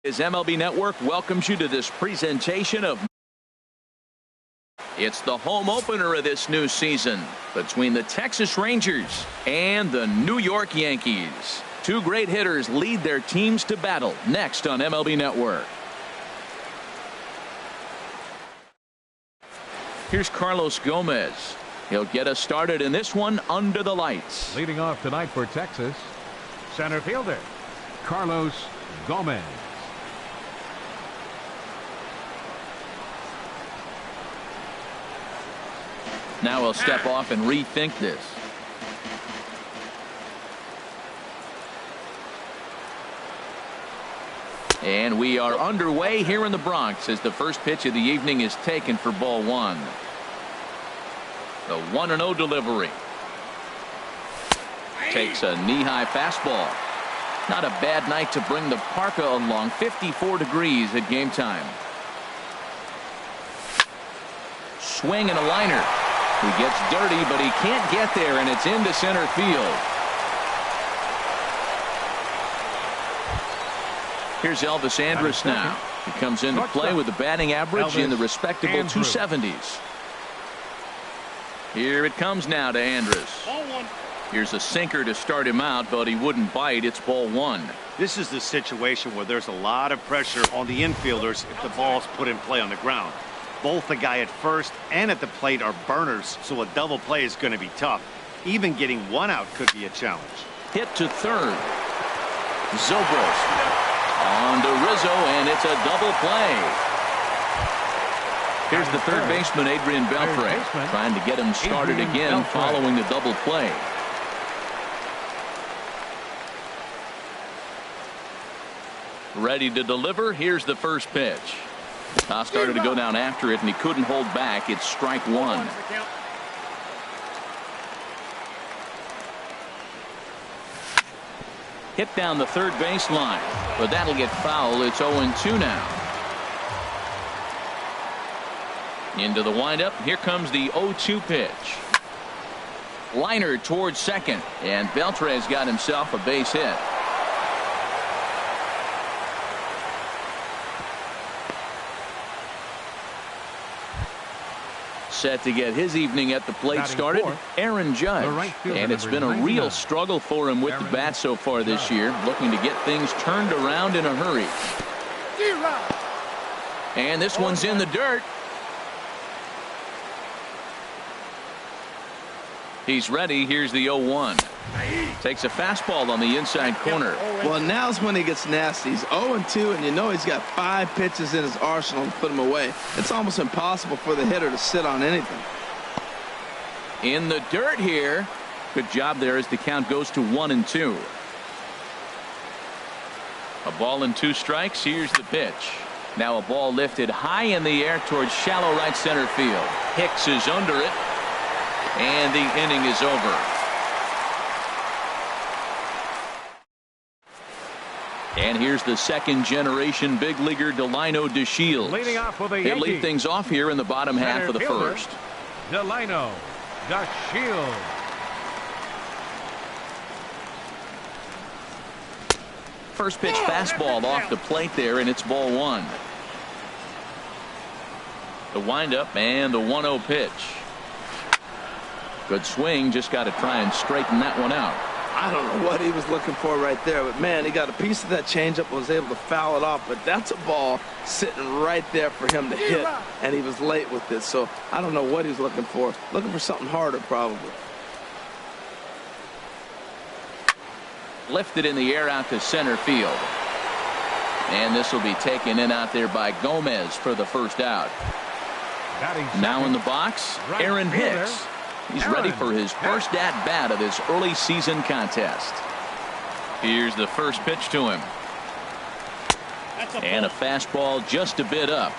As MLB Network welcomes you to this presentation of it's the home opener of this new season between the Texas Rangers and the New York Yankees. Two great hitters lead their teams to battle next on MLB Network. Here's Carlos Gomez. He'll get us started in this one under the lights. Leading off tonight for Texas, center fielder Carlos Gomez. Now he'll step off and rethink this. And we are underway here in the Bronx as the first pitch of the evening is taken for ball one. The 1-0 delivery. Takes a knee-high fastball. Not a bad night to bring the parka along. 54 degrees at game time. Swing and a liner. He gets dirty, but he can't get there, and it's into center field. Here's Elvis Andrus now. He comes into play with a batting average in the respectable 270s. Here it comes now to Andrus. Here's a sinker to start him out, but he wouldn't bite. It's ball one. This is the situation where there's a lot of pressure on the infielders if the ball's put in play on the ground. Both the guy at first and at the plate are burners, so a double play is going to be tough. Even getting one out could be a challenge. Hit to third. Zobrist on to Rizzo, and it's a double play. Here's the third baseman, Adrian Beltre, trying to get him started again following the double play. Ready to deliver. Here's the first pitch. Toss started to go down after it, and he couldn't hold back. It's strike one. Hit down the third baseline, but that'll get foul. It's 0-2 now. Into the windup. Here comes the 0-2 pitch. Liner towards second, and Beltre's got himself a base hit. Set to get his evening at the plate started, Aaron Judge. And it's been a real struggle for him with the bat so far this year, looking to get things turned around in a hurry. And this one's in the dirt. He's ready. Here's the 0-1. Takes a fastball on the inside corner. Well, now's when he gets nasty. He's 0-2, and you know he's got 5 pitches in his arsenal to put him away. It's almost impossible for the hitter to sit on anything. In the dirt here. Good job there as the count goes to 1-2. A ball and 2 strikes. Here's the pitch. Now a ball lifted high in the air towards shallow right center field. Hicks is under it. And the inning is over. And here's the second generation big leaguer Delino DeShields. Leading off for the He'll Yankees. lead things off here in the bottom half of the first. Delino DeShields. First pitch fastball off the plate there, and it's ball one. The windup and the 1-0 pitch. Good swing, just got to try and straighten that one out. I don't know what he was looking for right there, but man, he got a piece of that changeup, was able to foul it off, but that's a ball sitting right there for him to hit, and he was late with this, so I don't know what he's looking for something harder probably. Lifted in the air out to center field, and this will be taken in out there by Gomez for the first out. Now in the box, Aaron Hicks. He's ready for his first at-bat of this early season contest. Here's the first pitch to him. And a fastball just a bit up.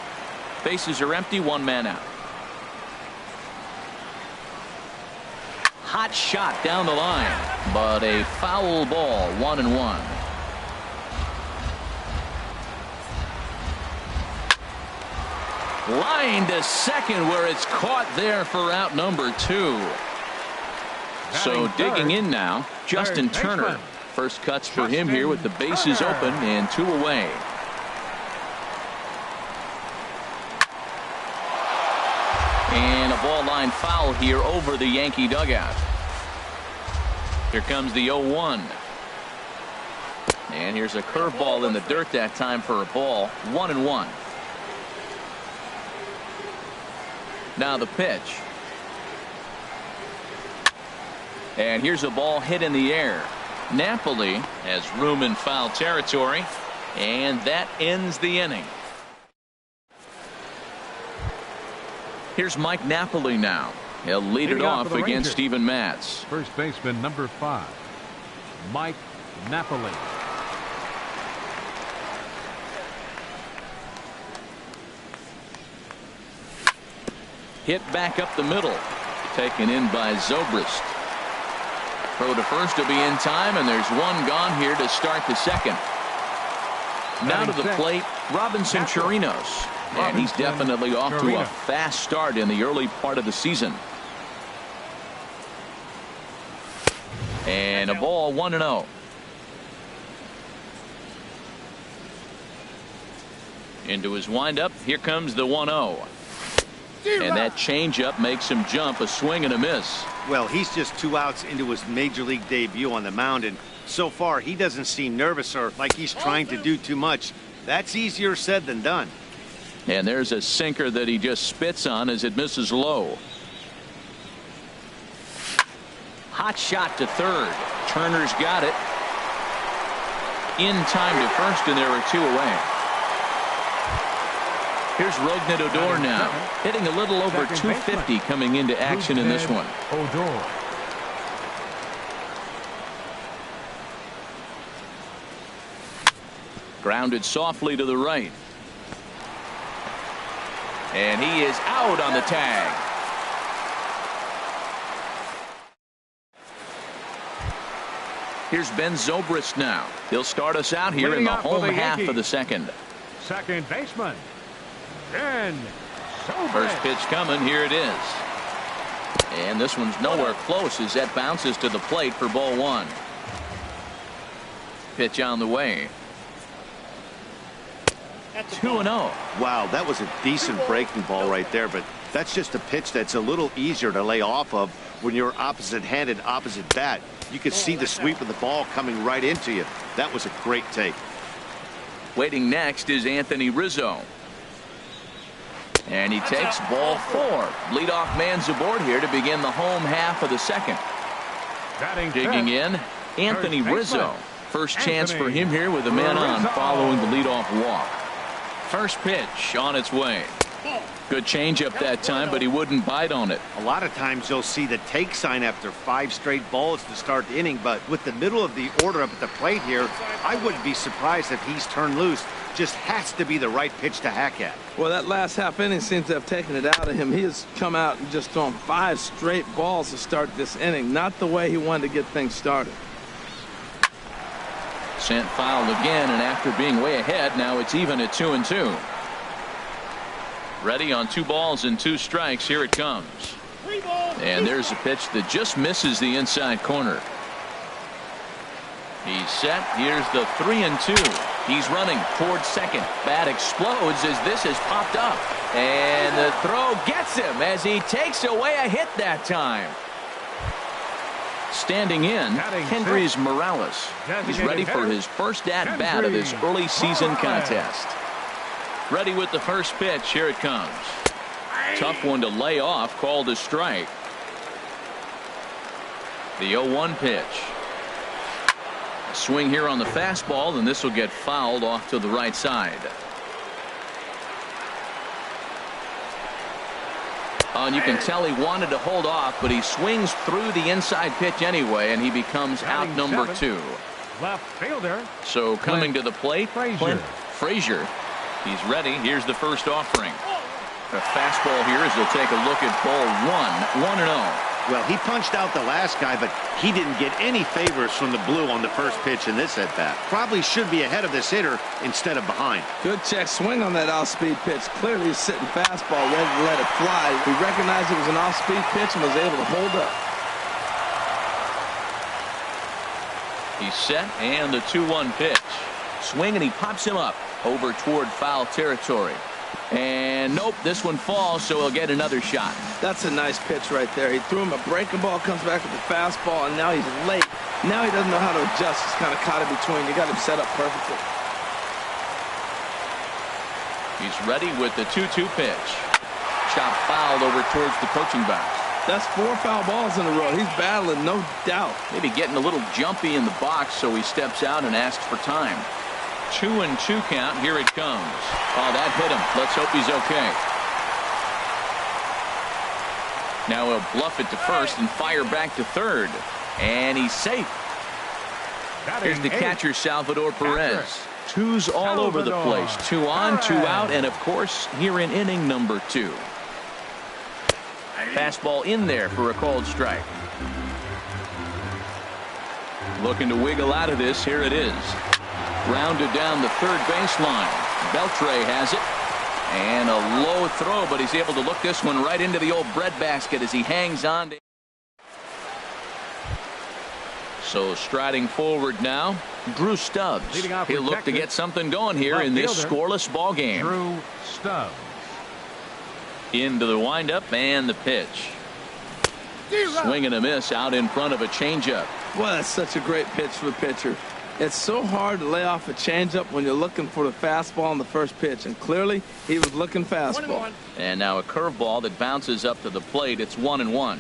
Bases are empty, 1 man out. Hot shot down the line, but a foul ball, 1-1. Line to second, where it's caught there for out number 2. So digging in now, Justin Turner. First cuts for him here with the bases open and 2 away. line foul here over the Yankee dugout. Here comes the 0-1. And here's a curveball in the dirt that time for a ball. 1-1. Now the pitch. And here's a ball hit in the air. Napoli has room in foul territory, and that ends the inning. Here's Mike Napoli now. He'll lead it off against Steven Matz. First baseman number 5, Mike Napoli. Hit back up the middle. Taken in by Zobrist. Throw to first to be in time, and there's one gone here to start the second. Now to the plate, Robinson Chirinos. And he's definitely off to a fast start in the early part of the season. And a ball, 1-0. Into his windup, here comes the 1-0. And that changeup makes him jump, a swing and a miss. Well, he's just 2 outs into his major league debut on the mound, and so far he doesn't seem nervous or like he's trying to do too much. That's easier said than done. And there's a sinker that he just spits on as it misses low. Hot shot to third. Turner's got it. In time to first, and there are 2 away. Here's Rougned Odor now, hitting a little over 250 coming into action in this one. Odor. Grounded softly to the right. And he is out on the tag. Here's Ben Zobrist now. He'll start us out here in the home half of the second. Second baseman, Ben Zobrist. First pitch coming. Here it is. And this one's nowhere close as that bounces to the plate for ball 1. Pitch on the way. 2-0. Wow, that was a decent breaking ball right there, but that's just a pitch that's a little easier to lay off of when you're opposite-handed, opposite bat. You could see the sweep of the ball coming right into you. That was a great take. Waiting next is Anthony Rizzo. And he takes ball 4. Leadoff man's aboard here to begin the home half of the second. Digging in, Anthony Rizzo. First chance for him here with a man on following the leadoff walk. First pitch on its way. Good changeup that time, but he wouldn't bite on it. A lot of times you'll see the take sign after 5 straight balls to start the inning, but with the middle of the order up at the plate here, I wouldn't be surprised if he's turned loose. Just has to be the right pitch to hack at. Well, that last half inning seems to have taken it out of him. He has come out and just thrown 5 straight balls to start this inning. Not the way he wanted to get things started. Sent foul again, and after being way ahead, now it's even at 2-2. Ready on 2 balls and 2 strikes. Here it comes. And there's a pitch that just misses the inside corner. He's set. Here's the 3-2. He's running towards second. Bat explodes as this has popped up. And the throw gets him as he takes away a hit that time. Standing in, Kendrys Morales. He's ready for his first at-bat of this early season contest. Ready with the first pitch. Here it comes. Tough one to lay off, called a strike. The 0-1 pitch. A swing here on the fastball, and this will get fouled off to the right side. And you can tell he wanted to hold off, but he swings through the inside pitch anyway, and he becomes out number 2. Left fielder. So coming to the plate, Clint Frazier. He's ready. Here's the first offering. A fastball here as he'll take a look at ball 1. 1-0. Well, he punched out the last guy, but he didn't get any favors from the blue on the first pitch in this at-bat. Probably should be ahead of this hitter instead of behind. Good check swing on that off-speed pitch. Clearly he's sitting fastball, ready to let it fly. He recognized it was an off-speed pitch and was able to hold up. He's set, and the 2-1 pitch. Swing, and he pops him up over toward foul territory. And nope, this one falls, so he'll get another shot. That's a nice pitch right there. He threw him a breaking ball, comes back with a fastball, and now he's late. Now he doesn't know how to adjust. He's kind of caught in between. You got him set up perfectly. He's ready with the 2-2 pitch. Chop fouled over towards the coaching box. That's 4 foul balls in a row. He's battling, no doubt. Maybe getting a little jumpy in the box, so he steps out and asks for time. 2-2 count. Here it comes. Oh, that hit him. Let's hope he's okay. Now he'll bluff it to first and fire back to third. And he's safe. Here's the catcher, Salvador Perez. Twos all over the place. 2 on, 2 out, and of course, here in inning number 2. Fastball in there for a called strike. Looking to wiggle out of this. Here it is. Rounded down the third baseline. Beltre has it. And a low throw, but he's able to look this one right into the old breadbasket as he hangs on. So striding forward now, Drew Stubbs. He'll look to get something going here in this scoreless ball game. Drew Stubbs. Into the windup and the pitch. Swing and a miss out in front of a changeup. Well, that's such a great pitch for the pitcher. It's so hard to lay off a changeup when you're looking for the fastball on the first pitch, and clearly he was looking fastball. And now a curveball that bounces up to the plate. It's 1-1.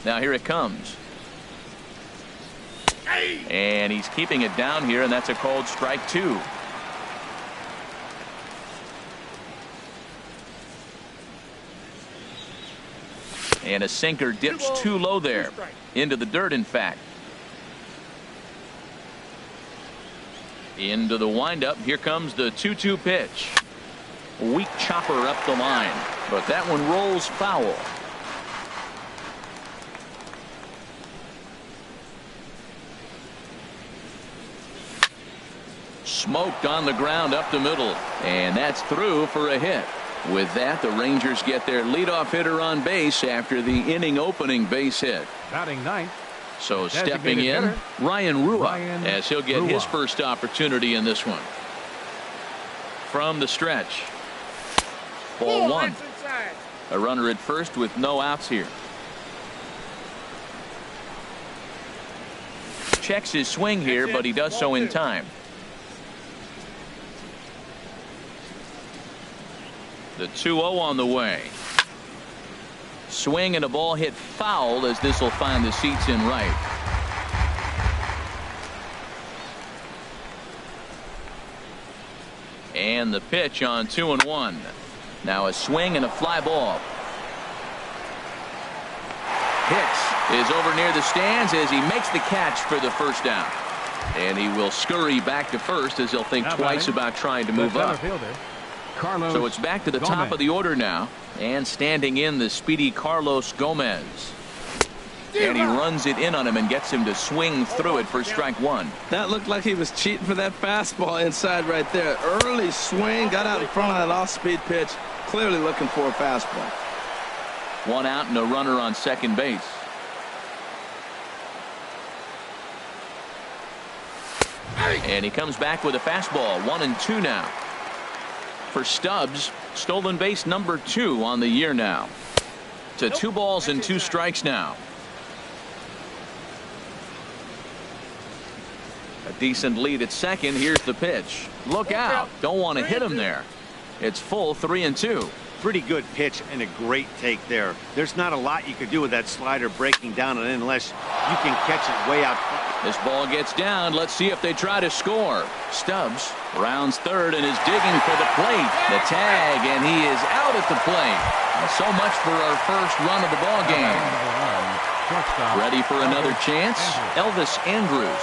Now here it comes. And he's keeping it down here, and that's a called strike 2. And a sinker dips too low there. Into the dirt, in fact. Into the windup. Here comes the 2-2 pitch. Weak chopper up the line. But that one rolls foul. Smoked on the ground up the middle. And that's through for a hit. With that, the Rangers get their leadoff hitter on base after the inning opening base hit. Batting ninth. So stepping in, Ryan Rua, as he'll get his first opportunity in this one. From the stretch. Ball 1. A runner at first with no outs here. Checks his swing here, but he does so in time. The 2-0 on the way. Swing and a ball hit foul as this will find the seats in right. And the pitch on 2-1. Now a swing and a fly ball. Hicks is over near the stands as he makes the catch for the first down. And he will scurry back to first as he'll think twice about trying to move up. So it's back to the top of the order now. And standing in, the speedy Carlos Gomez. And he runs it in on him and gets him to swing through it for strike 1. That looked like he was cheating for that fastball inside right there. Early swing, got out in front of that off-speed pitch. Clearly looking for a fastball. 1 out and a runner on second base. And he comes back with a fastball. 1-2 now. For Stubbs, stolen base number 2 on the year now. To 2 balls and 2 strikes now. A decent lead at second. Here's the pitch. Look out. Don't want to hit him there. It's full 3-2. Pretty good pitch and a great take there. There's not a lot you could do with that slider breaking down and in unless you can catch it way out front. This ball gets down. Let's see if they try to score. Stubbs rounds third and is digging for the plate. The tag, and he is out at the plate. So much for our first run of the ball game. Ready for another chance? Elvis Andrus.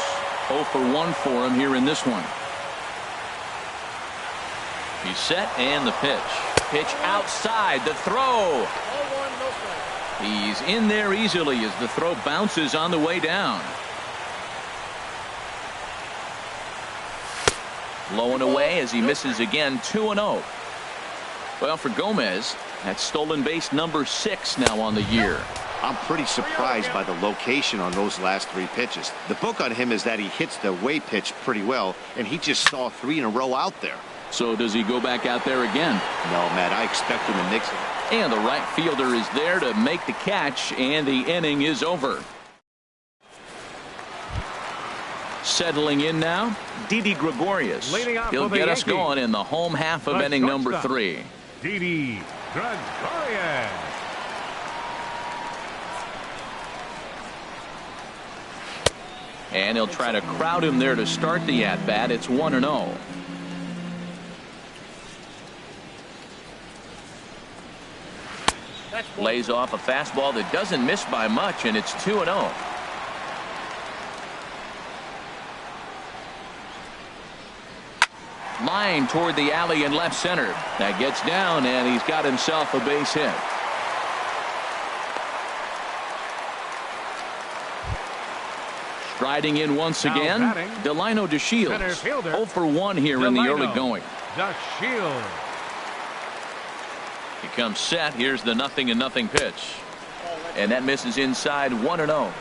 0 for 1 for him here in this one. He's set and the pitch. Pitch outside. The throw. He's in there easily as the throw bounces on the way down. Low and away as he misses again. 2-0. Well, for Gomez, that's stolen base number 6 now on the year. I'm pretty surprised by the location on those last 3 pitches. The book on him is that he hits the away pitch pretty well, and he just saw 3 in a row out there. So does he go back out there again? No, Matt, I expect him to mix it. And the right fielder is there to make the catch, and the inning is over. Settling in now, Didi Gregorius. He'll get us going in the home half of inning number 3. Didi Gregorius. And he'll try to crowd him there to start the at-bat. It's 1-0. Lays off a fastball that doesn't miss by much, and it's 2-0. Line toward the alley in left center. That gets down, and he's got himself a base hit. Striding in once again, Delino DeShields. 0 for 1 here in the early going. DeShields. He comes set. Here's the 0-0 pitch. And that misses inside. 1-0.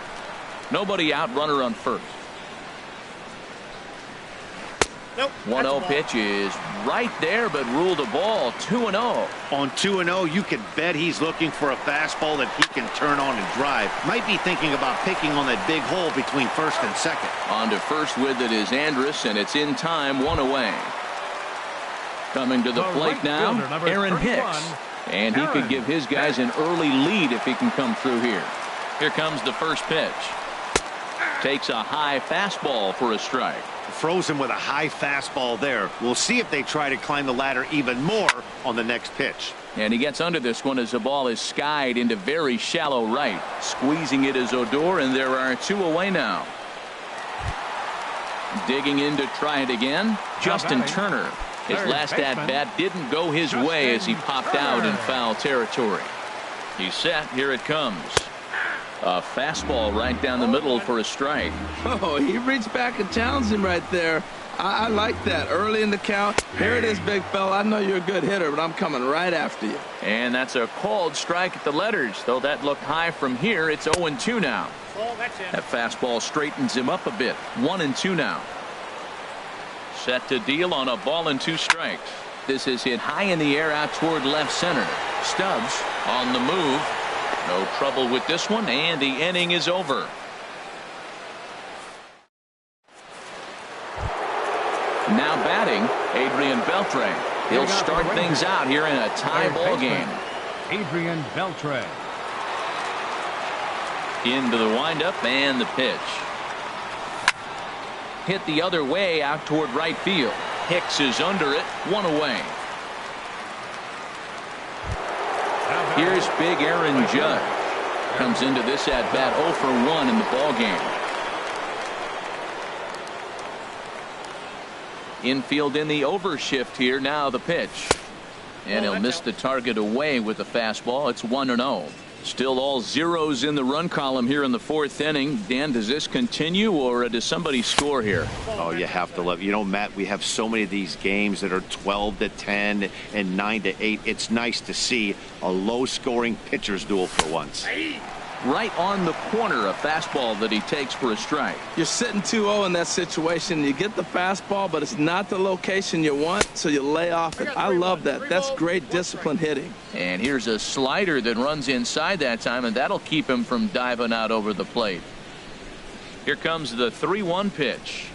Nobody out, runner on first. 1-0 pitch is right there, but ruled a ball. 2-0. On 2-0, you could bet he's looking for a fastball that he can turn on and drive. Might be thinking about picking on that big hole between first and second. On to first with it is Andrus, and it's in time. 1 away. Coming to the plate now, Aaron Hicks. And he could give his guys an early lead if he can come through here. Here comes the first pitch. Takes a high fastball for a strike. Throws him with a high fastball there. We'll see if they try to climb the ladder even more on the next pitch. And he gets under this one as the ball is skied into very shallow right. Squeezing it is Odor, and there are 2 away now. Digging in to try it again, Justin Turner. His last at-bat didn't go his way as he popped out in foul territory. He's set. Here it comes. A fastball right down the middle for a strike. Oh, he reached back and challenged him right there. I like that. Early in the count. Here it is, big fella. I know you're a good hitter, but I'm coming right after you. And that's a called strike at the letters. Though that looked high from here, it's 0-2 now. That fastball straightens him up a bit. 1-2 now. Set to deal on a ball and 2 strikes. This is hit high in the air out toward left center. Stubbs on the move. No trouble with this one, and the inning is over. Now batting, Adrian Beltre. He'll start things out here in a tie ball game. Adrian Beltre. Into the windup and the pitch. Hit the other way out toward right field. Hicks is under it. 1 away. Here's big Aaron Judge. Comes into this at bat 0 for 1 in the ball game. Infield in the overshift here. Now the pitch. And he'll miss the target away with the fastball. It's 1-0. Still all zeros in the run column here in the 4th inning. Dan, does this continue, or does somebody score here? Oh, you have to love. You know, Matt, we have so many of these games that are 12-10 and 9-8. It's nice to see a low-scoring pitcher's duel for once. Right on the corner, a fastball that he takes for a strike. You're sitting 2-0 in that situation. You get the fastball, but it's not the location you want, so you lay off it. I love that. That's great disciplined hitting. And here's a slider that runs inside that time, and that'll keep him from diving out over the plate. Here comes the 3-1 pitch.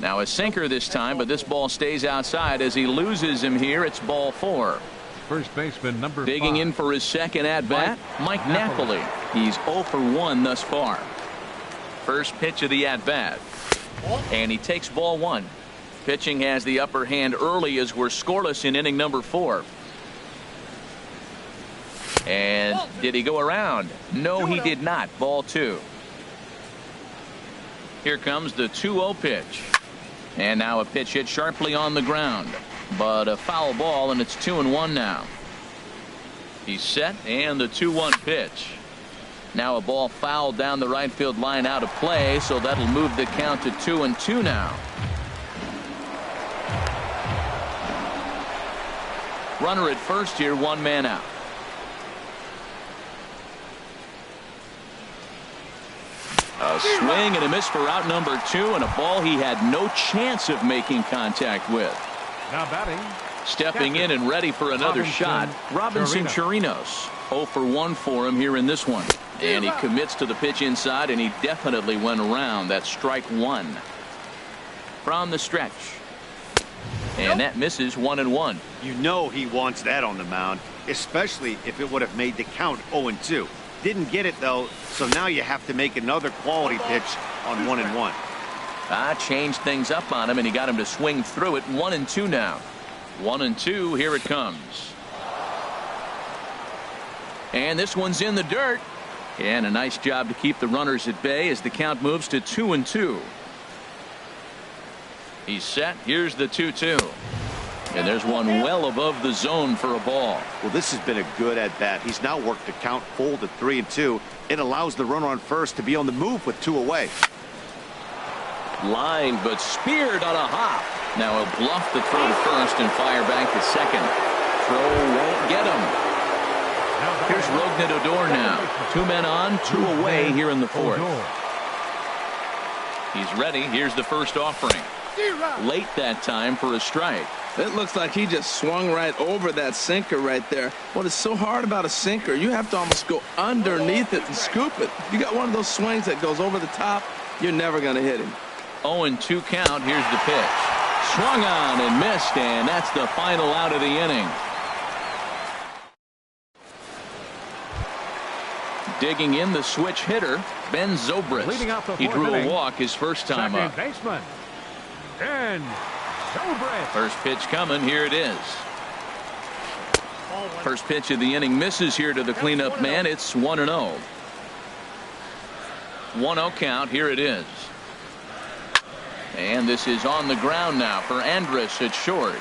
Now a sinker this time, but this ball stays outside as he loses him here. It's ball 4. First baseman number 5. Digging in for his second at-bat, Mike Napoli. He's 0 for 1 thus far. First pitch of the at-bat. And he takes ball 1. Pitching has the upper hand early as we're scoreless in inning number 4. And did he go around? No, he did not. Ball 2. Here comes the 2-0 pitch. And now a pitch hit sharply on the ground. But a foul ball, and it's 2-1 now. He's set, and the 2-1 pitch. Now a ball fouled down the right field line out of play, so that'll move the count to 2-2 now. Runner at first here, 1 man out. A swing and a miss for out number 2, and a ball he had no chance of making contact with. Now batting. Stepping in and ready for another shot, Robinson Chirinos. 0 for 1 for him here in this one. And he commits to the pitch inside, and he definitely went around. That's strike one. From the stretch. And that misses 1-1. You know he wants that on the mound, especially if it would have made the count 0-2. Didn't get it, though, so now you have to make another quality pitch on 1-1. Changed things up on him, and he got him to swing through it. 1-2 now. 1-2, here it comes. And this one's in the dirt. And a nice job to keep the runners at bay as the count moves to 2-2. He's set. Here's the 2-2. And there's one well above the zone for a ball. Well, this has been a good at-bat. He's now worked the count full to 3-2. It allows the runner on first to be on the move with 2 away. Lined but speared on a hop. Now he'll bluff the throw to first and fire back to second. Throw won't get him. Here's Rougned Odor now. 2 men on, 2 away here in the fourth. He's ready. Here's the first offering. Late that time for a strike. It looks like he just swung right over that sinker right there. What is so hard about a sinker, you have to almost go underneath it and scoop it. You got one of those swings that goes over the top, you're never going to hit him. 0-2 count. Here's the pitch. Swung on and missed, and that's the final out of the inning. Digging in the switch hitter, Ben Zobrist. He drew a walk his first time up. Baseman, Ben Zobrist. First pitch coming. Here it is. First pitch of the inning misses here to the cleanup man. It's 1-0. 1-0 count. Here it is. And this is on the ground now for Andrus at short.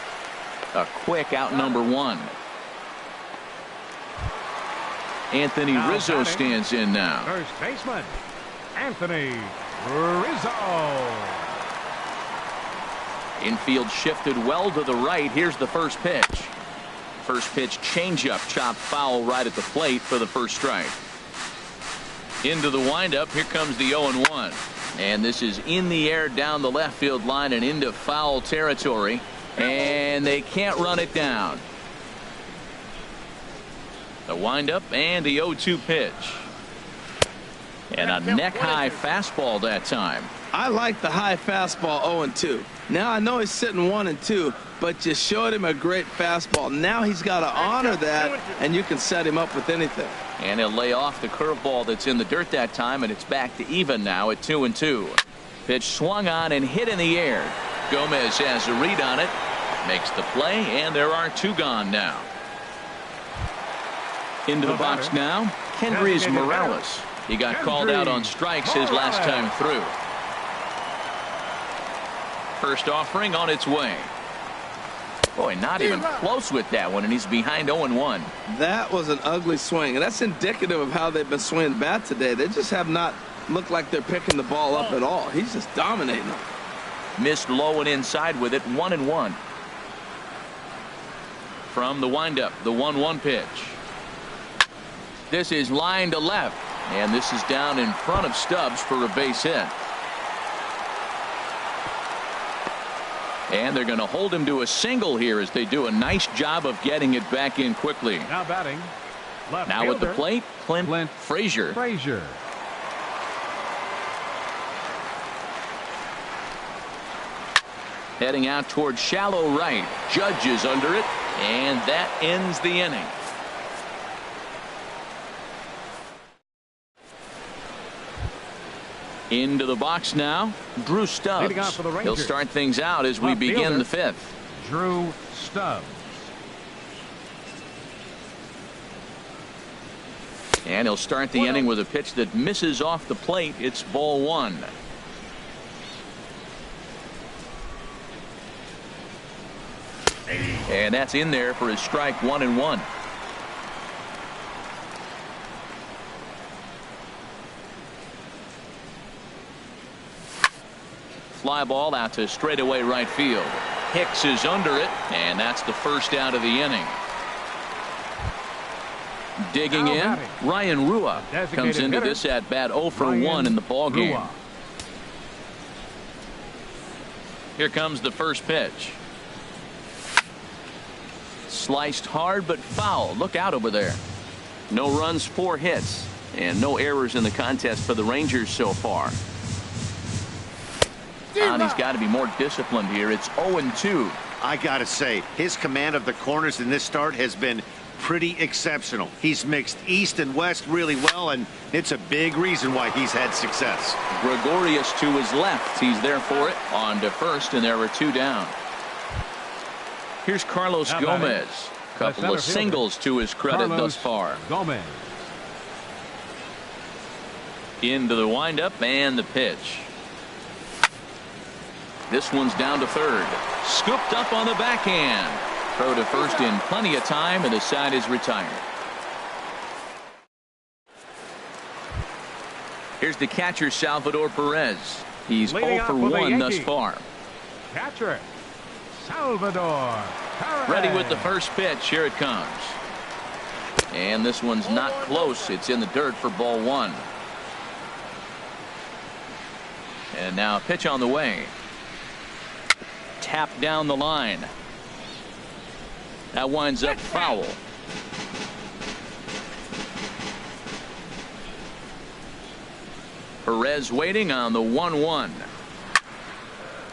A quick out number 1. Anthony Rizzo stands in now. First baseman, Anthony Rizzo. Infield shifted well to the right. Here's the first pitch. First pitch changeup, chopped foul right at the plate for the first strike. Into the windup. Here comes the 0-1. And this is in the air down the left field line and into foul territory. And they can't run it down. The windup and the 0-2 pitch. And a neck-high fastball that time. I like the high fastball 0-2. Now I know he's sitting 1-2, but you showed him a great fastball. Now he's got to honor that, and you can set him up with anything. And he'll lay off the curveball that's in the dirt that time, and it's back to even now at 2-2. Pitch swung on and hit in the air. Gomez has a read on it, makes the play, and there are 2 gone now. Into the box now, Kendrys Morales. He got called out on strikes his last time through. First offering on its way. Boy, not even close with that one, and he's behind 0-1. That was an ugly swing, and that's indicative of how they've been swinging the bat today. They just have not looked like they're picking the ball up at all. He's just dominating them. Missed low and inside with it, 1-1. From the windup, the 1-1 pitch. This is line to left, and this is down in front of Stubbs for a base hit. And they're going to hold him to a single here as they do a nice job of getting it back in quickly. Now batting. Left now fielder, at the plate, Clint Frazier. Heading out toward shallow right. Judge is under it, and that ends the inning. Into the box now, Drew Stubbs. He'll start things out as we begin the 5th. Drew Stubbs. And he'll start the inning with a pitch that misses off the plate. It's ball 1. And that's in there for his strike 1-1. Fly ball out to straightaway right field. Hicks is under it, and that's the first out of the inning. Digging in, Ryan Rua comes into this at bat 0 for 1 in the ball game. Here comes the first pitch. Sliced hard but foul. Look out over there. No runs, 4 hits, and no errors in the contest for the Rangers so far. And he's got to be more disciplined here. It's 0-2. I got to say, his command of the corners in this start has been pretty exceptional. He's mixed east and west really well, and it's a big reason why he's had success. Gregorius to his left. He's there for it. On to first, and there were 2 down. Here's Carlos Gomez. Couple of singles to his credit thus far. Gomez. Into the windup and the pitch. This one's down to third. Scooped up on the backhand. Throw to first in plenty of time, and the side is retired. Here's the catcher, Salvador Perez. He's 0 for 1 thus far. Catcher, Salvador Perez. Ready with the first pitch. Here it comes. And this one's not close. It's in the dirt for ball 1. And now a pitch on the way. Tap down the line. That winds up foul. Perez waiting on the 1-1.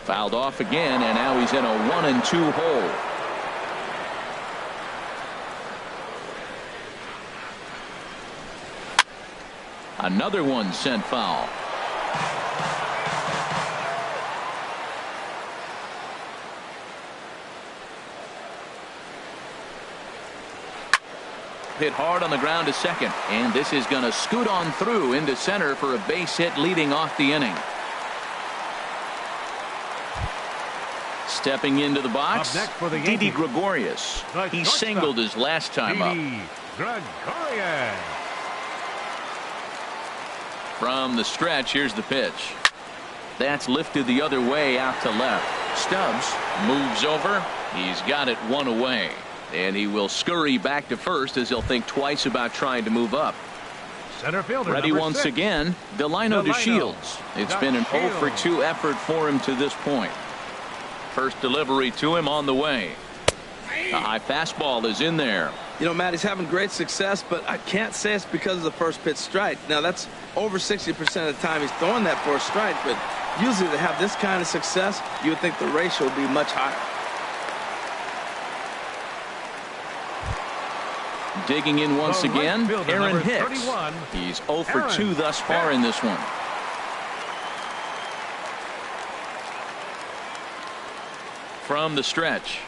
Fouled off again, and now he's in a 1-2 hole. Another one sent foul. Hit hard on the ground to second, and this is going to scoot on through into center for a base hit leading off the inning. Stepping into the box, Didi Gregorius. He singled his last time up. Gregorius. From the stretch, here's the pitch. That's lifted the other way out to left. Stubbs moves over. He's got it 1 away. And he will scurry back to first as he'll think twice about trying to move up. Center fielder ready once 6. Again, Delino DeShields. It's been an 0 for 2 effort for him to this point. First delivery to him on the way. A high fastball is in there. You know, Matt, he's having great success, but I can't say it's because of the first pitch strike. Now, that's over 60% of the time he's throwing that for a strike, but usually to have this kind of success, you would think the ratio would be much higher. Digging in once again, Aaron Hicks. He's 0 for 2 thus far in this one. From the stretch.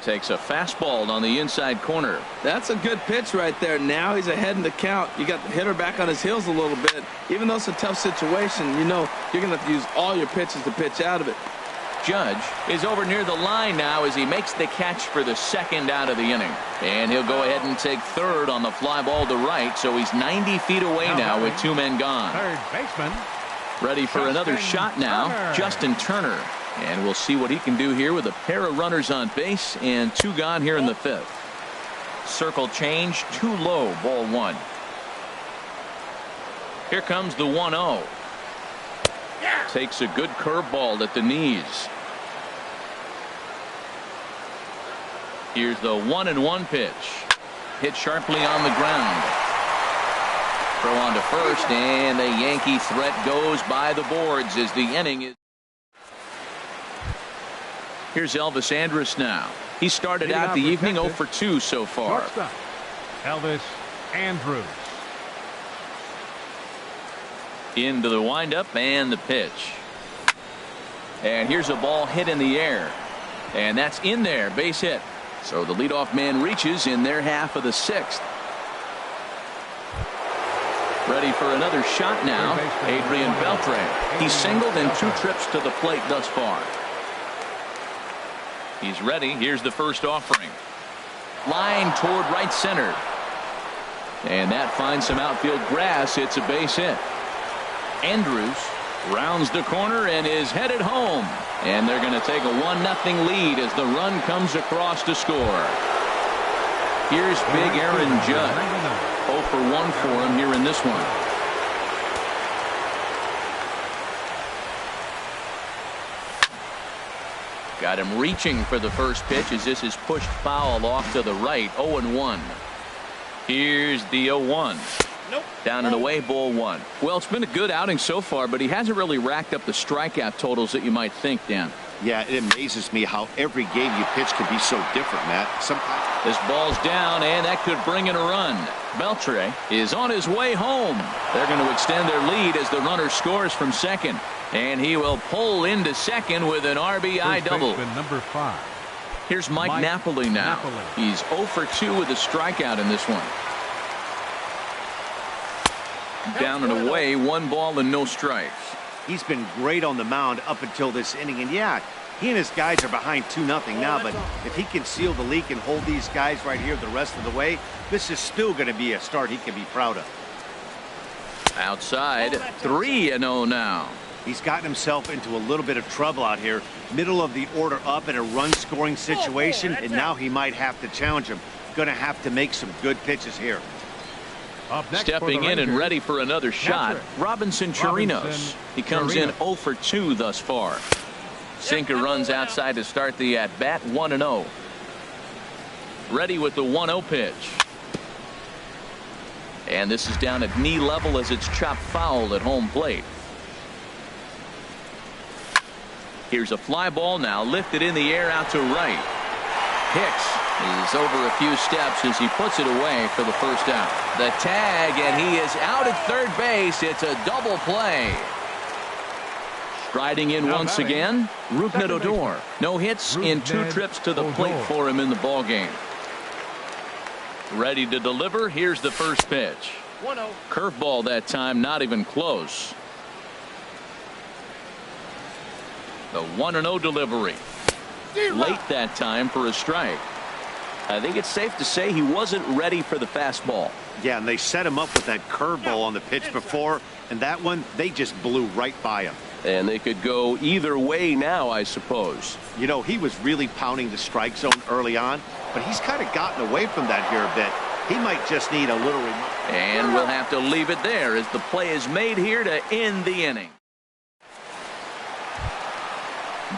Takes a fastball on the inside corner. That's a good pitch right there. Now he's ahead in the count. You got the hitter back on his heels a little bit. Even though it's a tough situation, you know you're going to have to use all your pitches to pitch out of it. Judge is over near the line now as he makes the catch for the second out of the inning. And he'll go ahead and take third on the fly ball to right, so he's 90 feet away now with 2 men gone. Third baseman. Ready for another shot now, Justin Turner. And we'll see what he can do here with a pair of runners on base and 2 gone here in the 5th. Circle change, too low, ball 1. Here comes the 1-0. Takes a good curveball at the knees. Here's the 1-1 pitch. Hit sharply on the ground. Throw on to first, and the Yankee threat goes by the boards as the inning is. Here's Elvis Andrus now. He started out the evening 0 for 2 so far. Elvis Andrus. Into the windup and the pitch. And here's a ball hit in the air. And that's in there, base hit. So the leadoff man reaches in their half of the 6th. Ready for another shot now, Adrian Beltre. He's singled in 2 trips to the plate thus far. He's ready. Here's the first offering. Line toward right center. And that finds some outfield grass. It's a base hit. Andrus rounds the corner and is headed home. And they're going to take a 1-0 lead as the run comes across to score. Here's big Aaron Judge. 0 for 1 for him here in this one. Got him reaching for the first pitch as this is pushed foul off to the right. 0-1. Here's the 0-1. Nope. Down and away, ball one. Well, it's been a good outing so far, but he hasn't really racked up the strikeout totals that you might think, Dan. Yeah, it amazes me how every game you pitch can be so different, Matt. Sometimes this ball's down, and that could bring in a run. Beltre is on his way home. They're going to extend their lead as the runner scores from second. And he will pull into second with an RBI double. Number 5. Here's Mike Napoli now. He's 0 for 2 with a strikeout in this one. Down and away, 1 ball and no strikes. He's been great on the mound up until this inning. And yeah, he and his guys are behind 2-0 now. But if he can seal the leak and hold these guys right here the rest of the way, this is still going to be a start he can be proud of. Outside, 3-0 now. He's gotten himself into a little bit of trouble out here. Middle of the order up in a run-scoring situation, and now he might have to challenge him. Going to have to make some good pitches here. Stepping in and ready for another shot, Robinson Chirinos. He comes in 0 for 2 thus far. Sinker runs outside to start the at-bat, 1-0. Ready with the 1-0 pitch. And this is down at knee level as it's chopped foul at home plate. Here's a fly ball now lifted in the air out to right. Hicks is over a few steps as he puts it away for the first out. The tag, and he is out at third base. It's a double play. Striding in once again, Rougned Odor. No hits in 2 trips to the plate for him in the ball game. Ready to deliver. Here's the first pitch. 1-0. Curveball that time, not even close. The 1-0 delivery. Late that time for a strike. I think it's safe to say he wasn't ready for the fastball. Yeah, and they set him up with that curveball on the pitch before, and that one, they just blew right by him. And they could go either way now, I suppose. You know, he was really pounding the strike zone early on, but he's kind of gotten away from that here a bit. He might just need a little... And we'll have to leave it there as the play is made here to end the inning.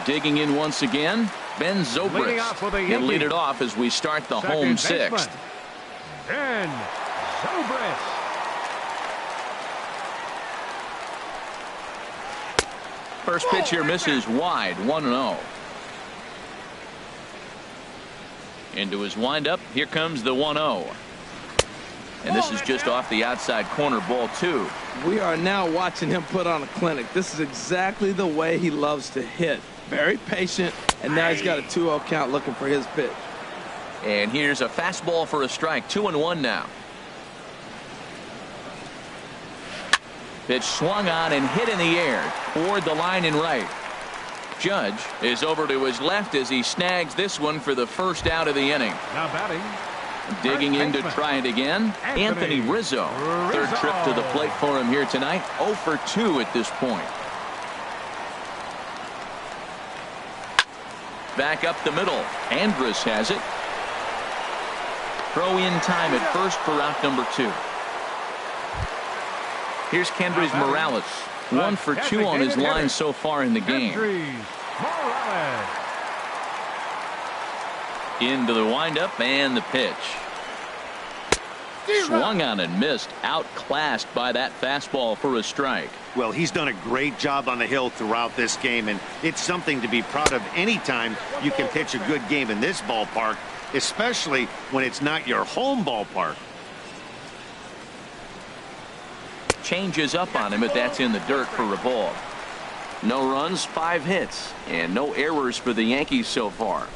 Digging in once again, Ben Zobrist. He'll lead it off as we start the home sixth. Ben Zobrist. First pitch here misses wide, 1-0. Into his windup, here comes the 1-0. And this is just off the outside corner, ball 2. We are now watching him put on a clinic. This is exactly the way he loves to hit. Very patient, and now he's got a 2-0 count looking for his pitch. And here's a fastball for a strike, 2-1 now. Pitch swung on and hit in the air toward the line and right. Judge is over to his left as he snags this one for the first out of the inning. Now batting. Digging in to try it again, Anthony Rizzo. Third trip to the plate for him here tonight, 0 for 2 at this point. Back up the middle. Andrus has it. Throw in time at first for out number 2. Here's Kendrys Morales. 1 for 2 on his line so far in the game. Into the windup and the pitch. Swung on and missed. Outclassed by that fastball for a strike. Well, he's done a great job on the hill throughout this game, and it's something to be proud of anytime you can pitch a good game in this ballpark, especially when it's not your home ballpark. Changes up on him, but that's in the dirt for a ball. No runs, 5 hits, and no errors for the Yankees so far.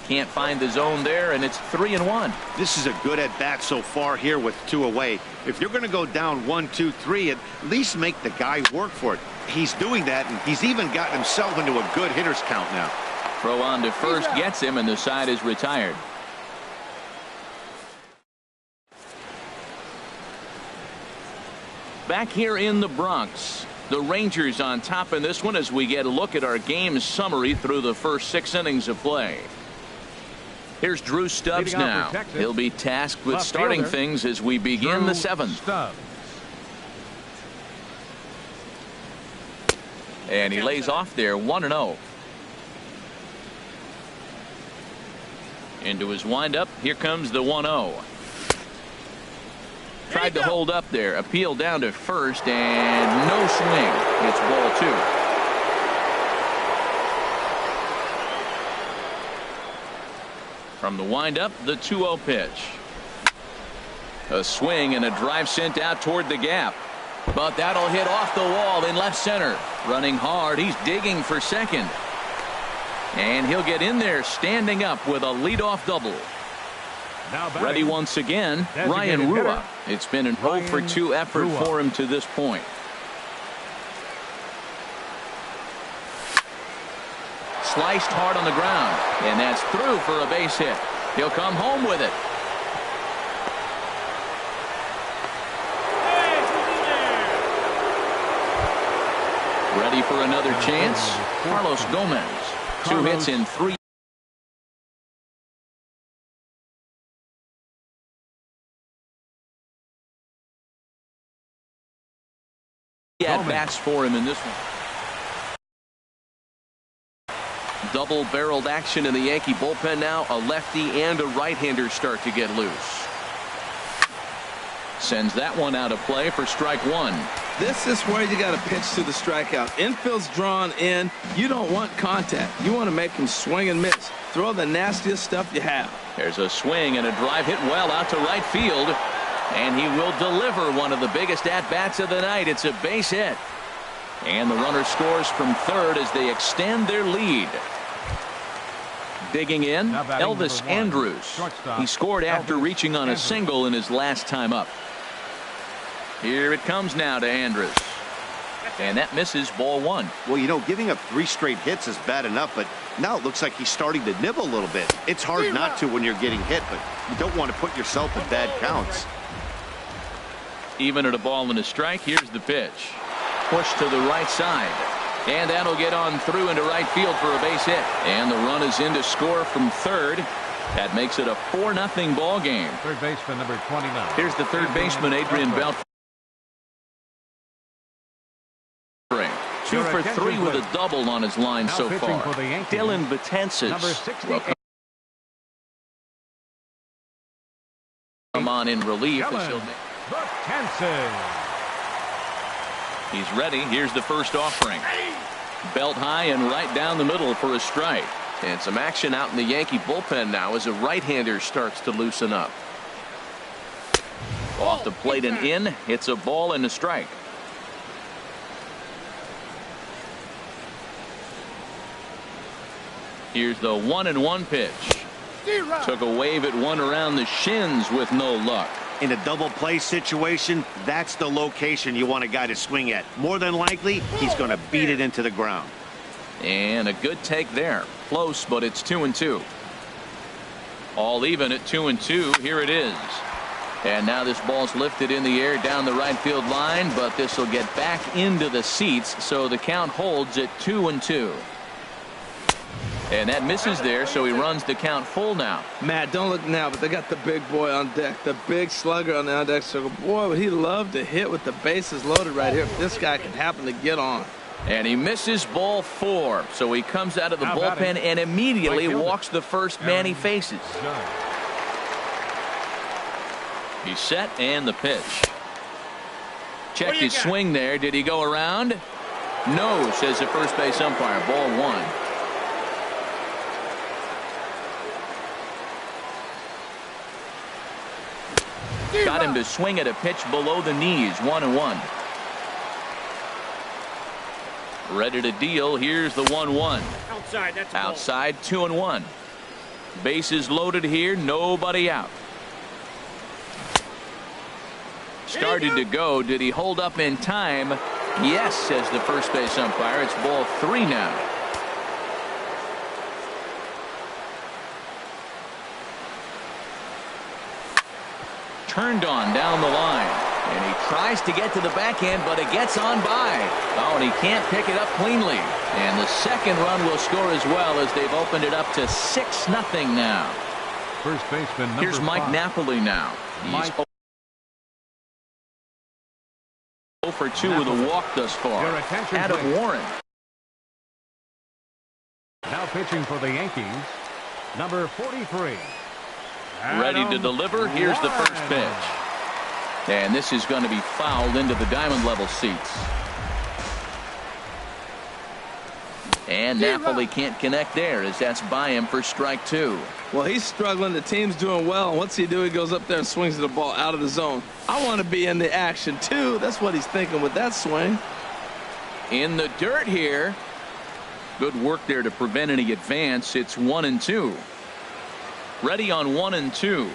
Can't find the zone there, and it's 3-1. This is a good at-bat so far here with 2 away. If you're going to go down 1, 2, 3, at least make the guy work for it. He's doing that, and he's even gotten himself into a good hitter's count now. Throw on to first gets him, and the side is retired. Back here in the Bronx, the Rangers on top in this one as we get a look at our game summary through the first 6 innings of play. Here's Drew Stubbs now. He'll be tasked with starting things as we begin the 7th. And he lays off there 1-0. Into his windup. Here comes the 1-0. Tried to hold up there. Appeal down to first and no swing. It's ball 2. From the windup, the 2-0 pitch. A swing and a drive sent out toward the gap. But that'll hit off the wall in left center. Running hard. He's digging for second. And he'll get in there standing up with a leadoff double. Ready once again, Ryan Rua. It's been an 0-for-2 effort for him to this point. Sliced hard on the ground, and that's through for a base hit. He'll come home with it. Ready for another chance? Carlos Gomez. 2 hits in 3. At-bats for him in this one. Double-barreled action in the Yankee bullpen now. A lefty and a right-hander start to get loose. Sends that one out of play for strike 1. This is where you got to pitch to the strikeout. Infield's drawn in. You don't want contact. You want to make him swing and miss. Throw the nastiest stuff you have. There's a swing and a drive hit well out to right field. And he will deliver one of the biggest at-bats of the night. It's a base hit. And the runner scores from third as they extend their lead. Digging in, Elvis Andrus. He scored after reaching on a single in his last time up. Here it comes now to Andrus. And that misses ball 1. Well, you know, giving up 3 straight hits is bad enough, but now it looks like he's starting to nibble a little bit. It's hard not to when you're getting hit, but you don't want to put yourself in bad counts. Even at a ball and a strike, here's the pitch. Push to the right side. And that'll get on through into right field for a base hit. And the run is in to score from third. That makes it a 4-0 ball game. Third baseman number 29. Here's the third baseman, Adrian Beltre. 2 for 3 with a double on his line so far. Dylan Betances will come on in relief. He's ready. Here's the first offering. Belt high and right down the middle for a strike. And some action out in the Yankee bullpen now as a right-hander starts to loosen up. Off the plate and in. It's a ball and a strike. Here's the 1-1 pitch. Took a wave at one around the shins with no luck. In a double play situation, that's the location you want a guy to swing at. More than likely, he's going to beat it into the ground. And a good take there. Close, but it's 2-2. All even at 2-2. Here it is. And now this ball's lifted in the air down the right field line, but this will get back into the seats, so the count holds at 2-2. And that misses there, so he runs the count full now. Matt, don't look now, but they got the big boy on deck, the big slugger on the on deck circle. Boy, would he love to hit with the bases loaded right here if this guy can happen to get on. And he misses ball 4, so he comes out of the bullpen and immediately walks the first man he faces. He's set and the pitch. Check his swing there. Did he go around? No, says the first base umpire. Ball 1. Got him to swing at a pitch below the knees. 1-1. Ready to deal. Here's the 1-1. Outside. That's outside. 2-1. Bases loaded here. Nobody out. Started to go. Did he hold up in time? Yes, says the first base umpire. It's ball 3 now. Turned on down the line, and he tries to get to the backhand, but it gets on by. Oh, and he can't pick it up cleanly. And the second run will score as well as they've opened it up to 6-0 now. First baseman number Here's Mike 5. Napoli now. He's 0 for 2 with a walk thus far. Your attention, Adam please. Warren Now pitching for the Yankees, number 43. Ready to deliver. Here's the first pitch. And this is going to be fouled into the diamond level seats. And Napoli can't connect there as that's by him for strike 2. Well, he's struggling. The team's doing well. And what's he do? He goes up there and swings the ball out of the zone. I want to be in the action, too. That's what he's thinking with that swing. In the dirt here. Good work there to prevent any advance. It's 1-2. Ready on 1-2.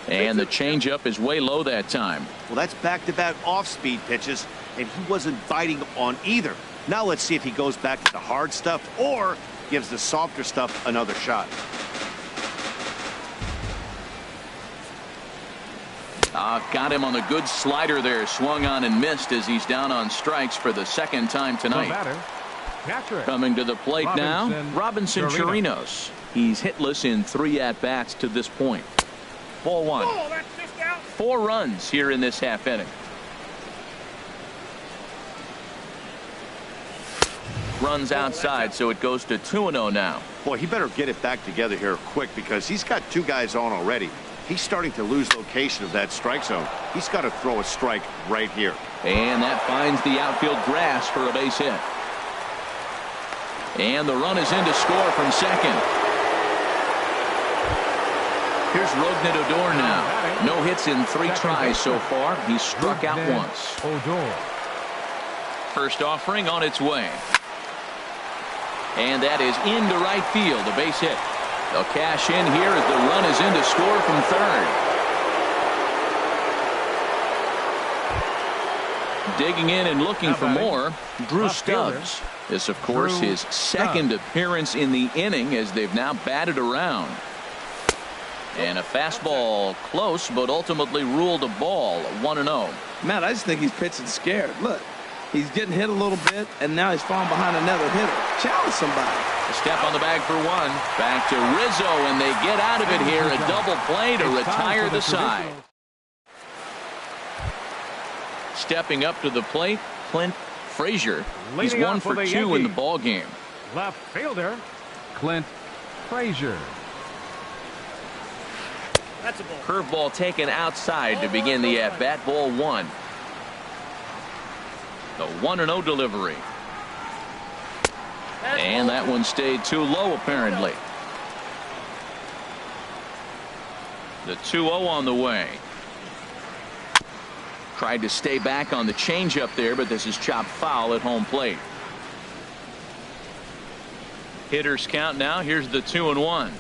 And the changeup is way low that time. Well, that's back-to-back off-speed pitches, and he wasn't biting on either. Now let's see if he goes back to the hard stuff or gives the softer stuff another shot. Got him on the good slider there. Swung on and missed as he's down on strikes for the second time tonight. Coming to the plate now, Robinson Chirinos. He's hitless in 3 at-bats to this point. Ball 1. 4 runs here in this half inning. Runs outside, so it goes to 2-0 now. Boy, he better get it back together here quick because he's got 2 guys on already. He's starting to lose location of that strike zone. He's got to throw a strike right here. And that finds the outfield grass for a base hit. And the run is in to score from second. Here's Rougned Odor now. No hits in 3 tries so far. He's struck out once. First offering on its way. And that is into right field, a base hit. They'll cash in here as the run is in to score from third. Digging in and looking for more, Drew Stubbs. This, of course, his second appearance in the inning as they've now batted around. And a fastball close, but ultimately ruled a ball, 1-0. Matt, I just think he's pitching scared. Look, he's getting hit a little bit, and now he's falling behind another hitter. Challenge somebody. A step on the bag for 1. Back to Rizzo, and they get out of it here. A double play to retire the side. Stepping up to the plate, Clint Frazier. He's 1 for 2 in the ball game. Left fielder, Clint Frazier. Curveball taken outside to begin the at-bat. Ball 1. The 1-0 delivery. And that one stayed too low, apparently. The 2-0 on the way. Tried to stay back on the changeup there, but this is chopped foul at home plate. Hitters count now. Here's the 2-1.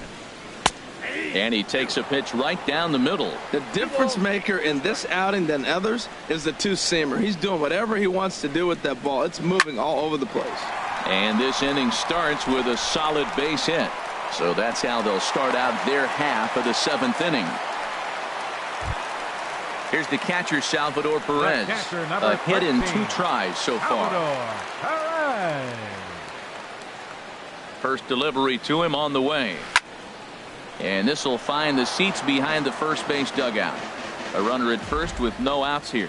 And he takes a pitch right down the middle. The difference maker in this outing than others is the 2-seamer. He's doing whatever he wants to do with that ball. It's moving all over the place. And this inning starts with a solid base hit. So that's how they'll start out their half of the 7th inning. Here's the catcher, Salvador Perez. A hit in 2 tries so far. First delivery to him on the way. And this will find the seats behind the first base dugout. A runner at first with no outs here.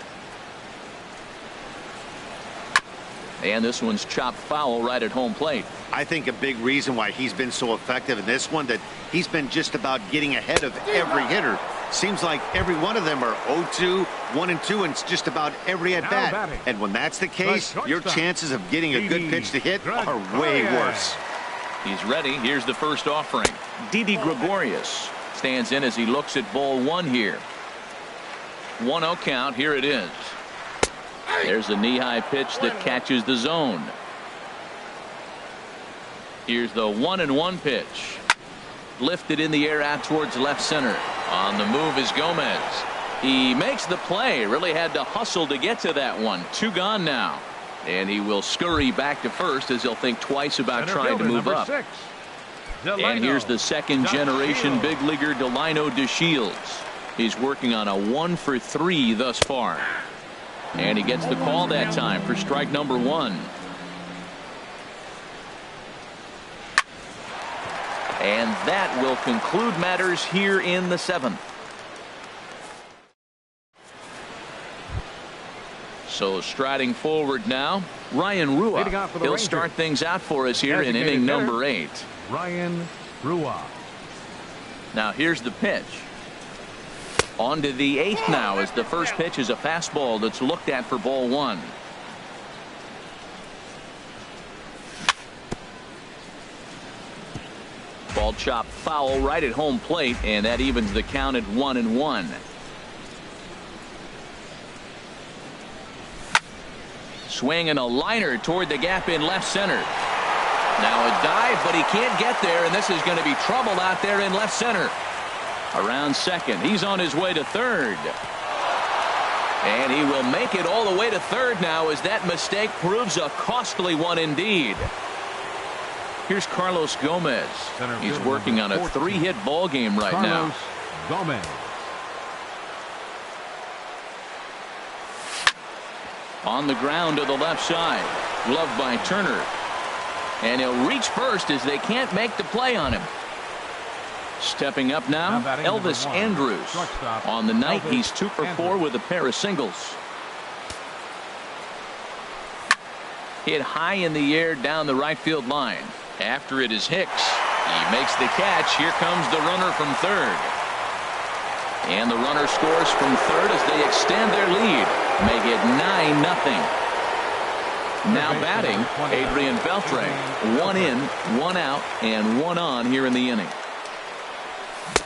And this one's chopped foul right at home plate. I think a big reason why he's been so effective in this one, that he's been just about getting ahead of every hitter. Seems like every one of them are 0-2, 1-2, and it's just about every at bat. And when that's the case, your chances of getting a good pitch to hit are way worse. He's ready. Here's the first offering. Didi Gregorius stands in as he looks at ball 1 here. 1-0 count. Here it is. There's a knee-high pitch that catches the zone. Here's the 1-1 pitch. Lifted in the air out towards left center. On the move is Gomez. He makes the play. Really had to hustle to get to that one. 2 gone now. And he will scurry back to first as he'll think twice about trying to move up. And here's the second-generation big leaguer Delino DeShields. He's working on a 1 for 3 thus far. And he gets the call that time for strike number 1. And that will conclude matters here in the 7th. So striding forward now, Ryan Rua. He'll start things out for us here in inning number 8. Ryan Rua. Now here's the pitch. On to the 8th now, as the first pitch is a fastball that's looked at for ball 1. Ball chopped foul right at home plate, and that evens the count at 1-1. Swing and a liner toward the gap in left center. Now a dive, but he can't get there, and this is going to be trouble out there in left center. Around second, he's on his way to third. And he will make it all the way to third now, as that mistake proves a costly one indeed. Here's Carlos Gomez. He's working on a 3-hit ball game right now. Gomez. On the ground to the left side. Gloved by Turner. And he'll reach first as they can't make the play on him. Stepping up now, Elvis Andrews. On the night, he's 2 for 4 with a pair of singles. Hit high in the air down the right field line. After it is Hicks. He makes the catch. Here comes the runner from third. And the runner scores from third as they extend their lead. Make it 9-0. Now batting, Adrian Beltre. 1 in, 1 out, and 1 on here in the inning.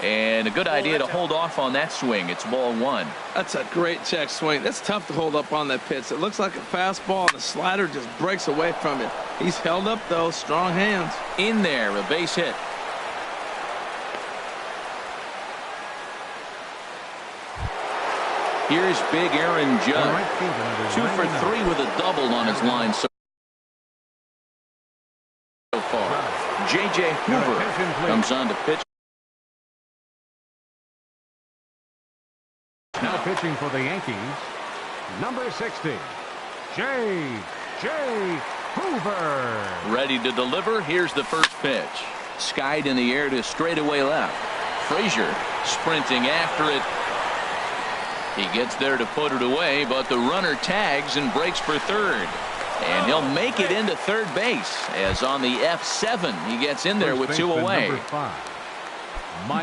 And a good idea to hold off on that swing. It's ball 1. That's a great check swing. That's tough to hold up on that pitch. It looks like a fastball, and the slider just breaks away from it. He's held up, though. Strong hands. In there, a base hit. Here's big Aaron Judge. 2 for 3 with a double on his line so far. J.J. Hoover comes on to pitch. Now pitching for the Yankees, number 60, J.J. Hoover. Ready to deliver. Here's the first pitch. Skied in the air to straightaway left. Frazier sprinting after it. He gets there to put it away, but the runner tags and breaks for third. And he'll make it into third base, as on the F7 he gets in there with 2 away.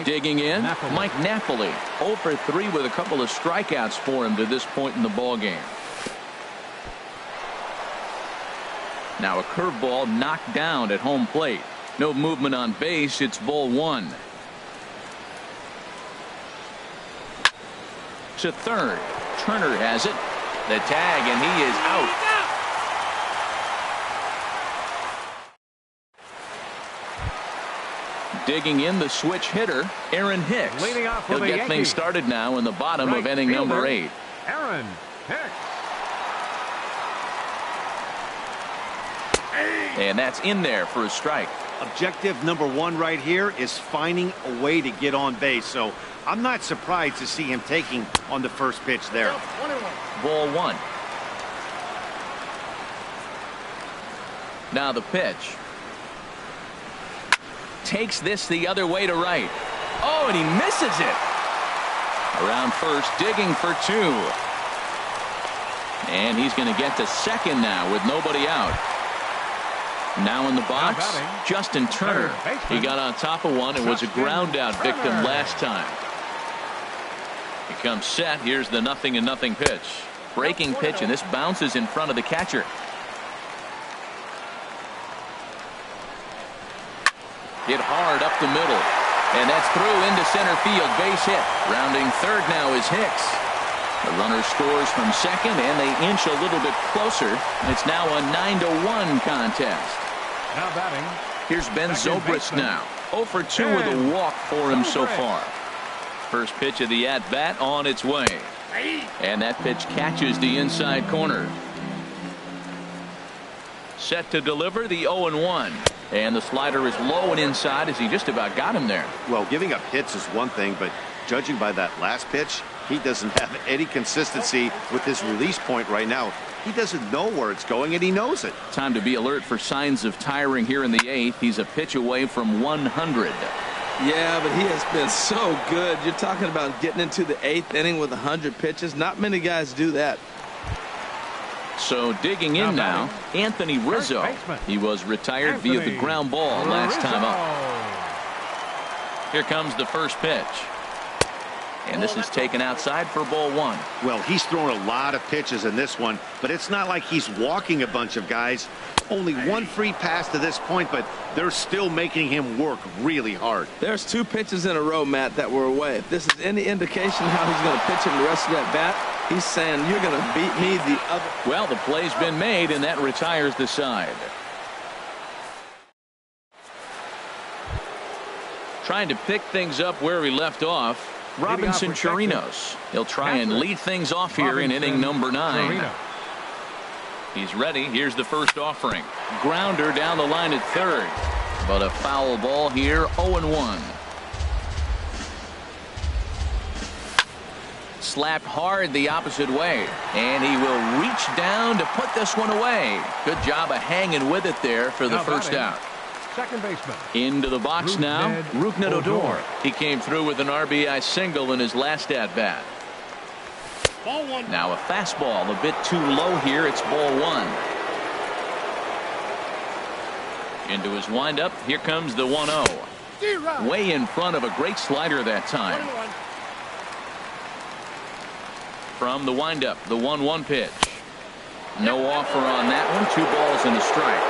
Digging in, Mike Napoli. 0 for 3 with a couple of strikeouts for him to this point in the ball game. Now a curveball knocked down at home plate. No movement on base. It's ball 1. To third. Turner has it. The tag, and he is out. Digging in, the switch hitter, Aaron Hicks. He'll get things started now in the bottom of inning number 8. Aaron Hicks. And that's in there for a strike. Objective number 1 right here is finding a way to get on base. So I'm not surprised to see him taking on the first pitch there. Ball 1. Now the pitch. Takes this the other way to right. Oh, and he misses it. Around first, digging for 2. And he's going to get to second now with nobody out. Now in the box, Justin Turner. He got on top of one and was a ground out victim last time. He comes set. Here's the 0-0 pitch. Breaking pitch, and this bounces in front of the catcher. Hit hard up the middle. And that's through into center field. Base hit. Rounding third now is Hicks. The runner scores from second, and they inch a little bit closer. It's now a 9-1 contest. Now batting. Here's Ben Zobrist now. 0 for 2 with a walk for him so far. First pitch of the at-bat on its way. And that pitch catches the inside corner. Set to deliver the 0-1. And the slider is low and inside as he just about got him there. Well, giving up hits is one thing, but judging by that last pitch, he doesn't have any consistency with his release point right now. He doesn't know where it's going, and he knows it. Time to be alert for signs of tiring here in the 8th. He's a pitch away from 100. Yeah, but he has been so good. You're talking about getting into the 8th inning with 100 pitches. Not many guys do that. So digging in now, Anthony Rizzo. He was retired via the ground ball last time up. Here comes the first pitch. And this is taken outside for ball one. Well, he's thrown a lot of pitches in this one, but it's not like he's walking a bunch of guys. Only one free pass to this point, but they're still making him work really hard. There's 2 pitches in a row, Matt, that were away. If this is any indication how he's going to pitch him the rest of that bat, he's saying you're going to beat me the other. Well, the play's been made, and that retires the side. Trying to pick things up where he left off, Robinson Chirinos. He'll try and lead things off here in inning number 9. He's ready. Here's the first offering. Grounder down the line at third. But a foul ball here, 0-1. Slapped hard the opposite way. And he will reach down to put this one away. Good job of hanging with it there for the first out. Second baseman. Into the box now, Rougned Odor. He came through with an RBI single in his last at-bat. Now a fastball a bit too low here. It's ball 1. Into his windup. Here comes the 1-0. Way in front of a great slider that time. From the windup, the 1-1 pitch. No offer on that one. 2 balls and a strike.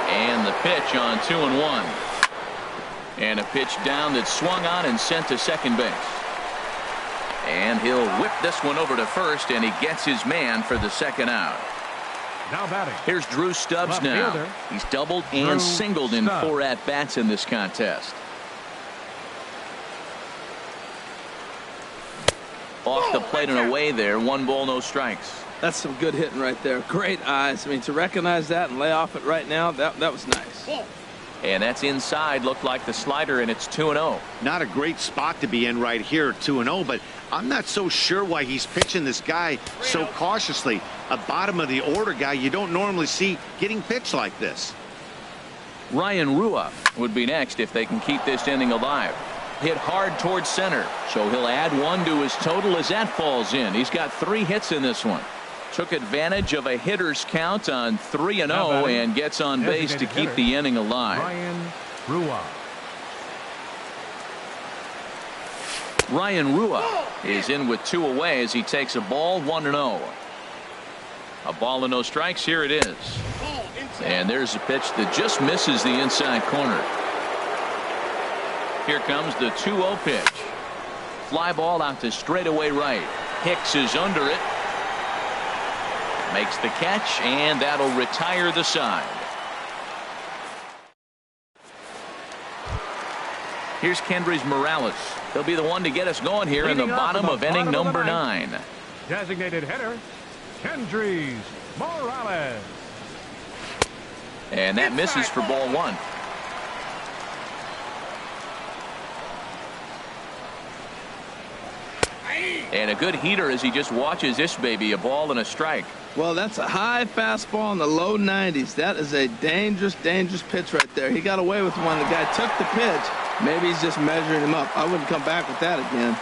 And the pitch on 2-1. And a pitch down that swung on and sent to second base. And he'll whip this one over to first, and he gets his man for the second out. Now batting. Here's Drew Stubbs now. He's doubled and singled in 4 at-bats in this contest. Off the plate and away there. 1 ball, no strikes. That's some good hitting right there. Great eyes. I mean, to recognize that and lay off it right now, that was nice. And that's inside. Looked like the slider, and it's 2-0. Not a great spot to be in right here, 2-0, but I'm not so sure why he's pitching this guy so cautiously. A bottom of the order guy you don't normally see getting pitched like this. Ryan Rua would be next if they can keep this inning alive. Hit hard towards center, so he'll add 1 to his total as that falls in. He's got 3 hits in this one. Took advantage of a hitter's count on 3-0 and gets on base to keep the inning alive. Ryan Rua is in with 2 away as he takes a ball, 1-0. A ball and no strikes. Here it is. And there's a pitch that just misses the inside corner. Here comes the 2-0 pitch. Fly ball out to straightaway right. Hicks is under it. Makes the catch, and that'll retire the side. Here's Kendrys Morales. He'll be the one to get us going here in the bottom of inning number 9. Designated hitter, Kendrys Morales. And that misses for ball 1. And a good heater as he just watches this baby. A ball and a strike. Well, that's a high fastball in the low 90s. That is a dangerous, dangerous pitch right there. He got away with one. The guy took the pitch. Maybe he's just measuring him up. I wouldn't come back with that again.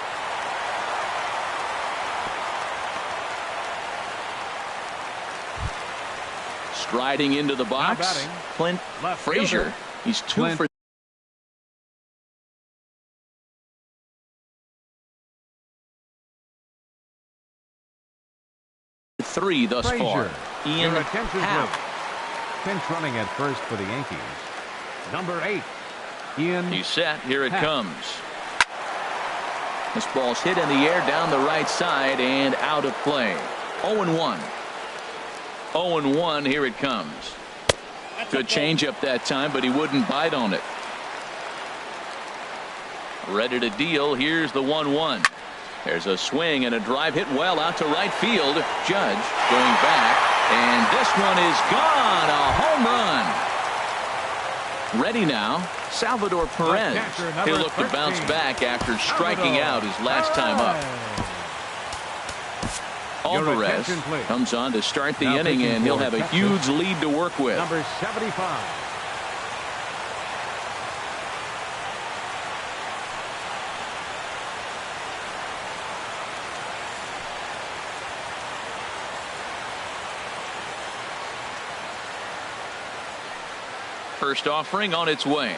Striding into the box, Clint Frazier. He's 2 for 3 thus far. Ian Happ. Pinch running at first for the Yankees. Number 8, Ian. He's set. Here it comes. This ball's hit in the air down the right side and out of play. 0-1. 0-1. Here it comes. Good changeup that time, but he wouldn't bite on it. Ready to deal. Here's the 1-1. There's a swing and a drive hit well out to right field. Judge going back, and this one is gone. A home run. Ready now, Salvador Perez. He'll look to bounce back after striking out his last time up. Alvarez comes on to start the inning, and he'll have a huge lead to work with. Number 75. First offering on its way.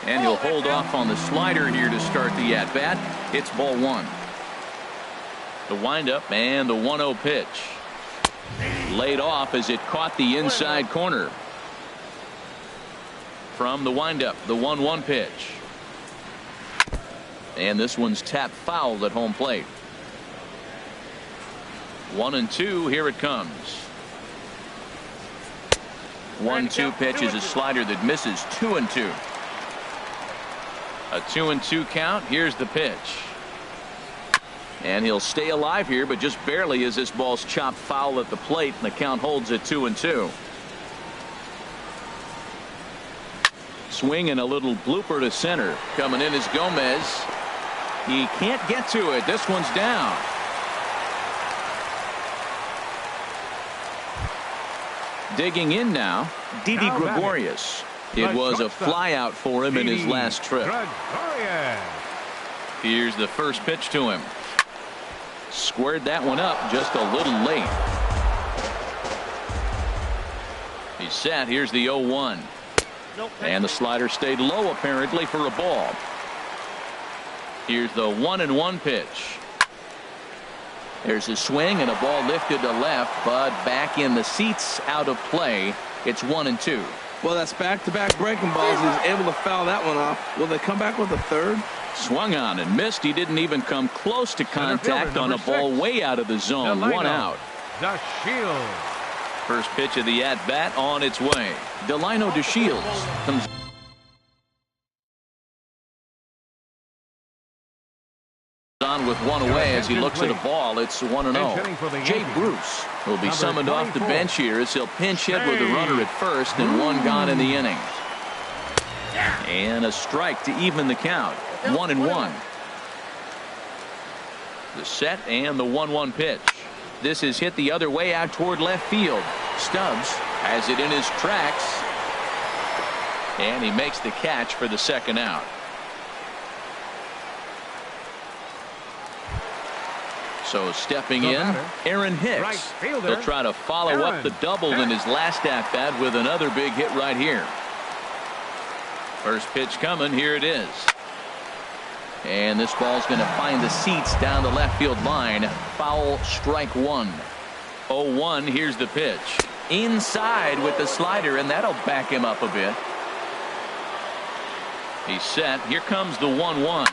And he'll hold off on the slider here to start the at-bat. It's ball one. The windup and the 1-0 pitch. Laid off as it caught the inside corner. From the windup, the 1-1 pitch. And this one's tapped foul at home plate. 1-2. Here it comes. 1-2 pitch is a slider that misses. 2-2. A 2-2 count. Here's the pitch. And he'll stay alive here, but just barely as this ball's chopped foul at the plate, and the count holds at 2-2. Swing and a little blooper to center. Coming in is Gomez. He can't get to it. This one's down. Digging in now, Didi Gregorius. It was a flyout for him in his last trip. Here's the first pitch to him. Squared that one up just a little late. He's set. Here's the 0-1. And the slider stayed low apparently for a ball. Here's the 1-1 pitch. There's a swing and a ball lifted to left, but back in the seats, out of play. It's 1-2. Well, that's back-to-back breaking balls. He's able to foul that one off. Will they come back with a third? Swung on and missed. He didn't even come close to contact on a ball way out of the zone. One out. The Shield. First pitch of the at-bat on its way. Delino DeShields comes on with one away as he looks at a ball. It's 1-0. Jay Bruce will be summoned off the bench here as he'll pinch hit with a runner at first and one gone in the inning. And a strike to even the count. 1-1. The set and the 1-1 pitch. This is hit the other way out toward left field. Stubbs has it in his tracks. And he makes the catch for the second out. So stepping in, Aaron Hicks. He'll try to follow up the double in his last at-bat with another big hit right here. First pitch coming. Here it is. And this ball's going to find the seats down the left field line. Foul, strike one. 0-1. Here's the pitch. Inside with the slider, and that'll back him up a bit. He's set. Here comes the 1-1.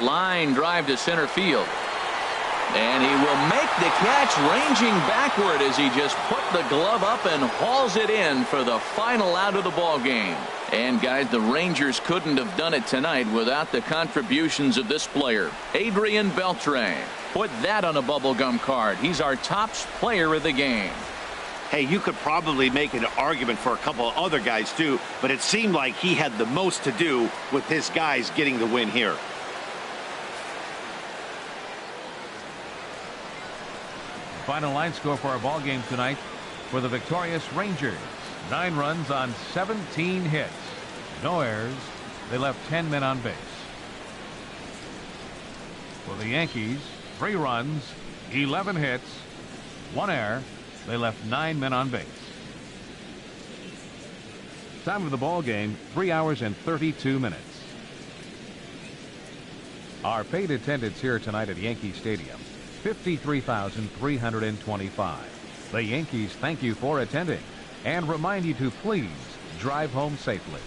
Line drive to center field. And he will make the catch, ranging backward as he just put the glove up and hauls it in for the final out of the ball game. And guys, the Rangers couldn't have done it tonight without the contributions of this player, Adrian Beltre. Put that on a bubblegum card. He's our top player of the game. Hey, you could probably make an argument for a couple of other guys too, but it seemed like he had the most to do with his guys getting the win here. Final line score for our ball game tonight for the victorious Rangers. 9 runs on 17 hits. No errors. They left 10 men on base. For the Yankees, 3 runs, 11 hits, 1 error. They left 9 men on base. Time of the ball game, 3 hours and 32 minutes. Our paid attendance here tonight at Yankee Stadium, 53,325. The Yankees thank you for attending and remind you to please drive home safely.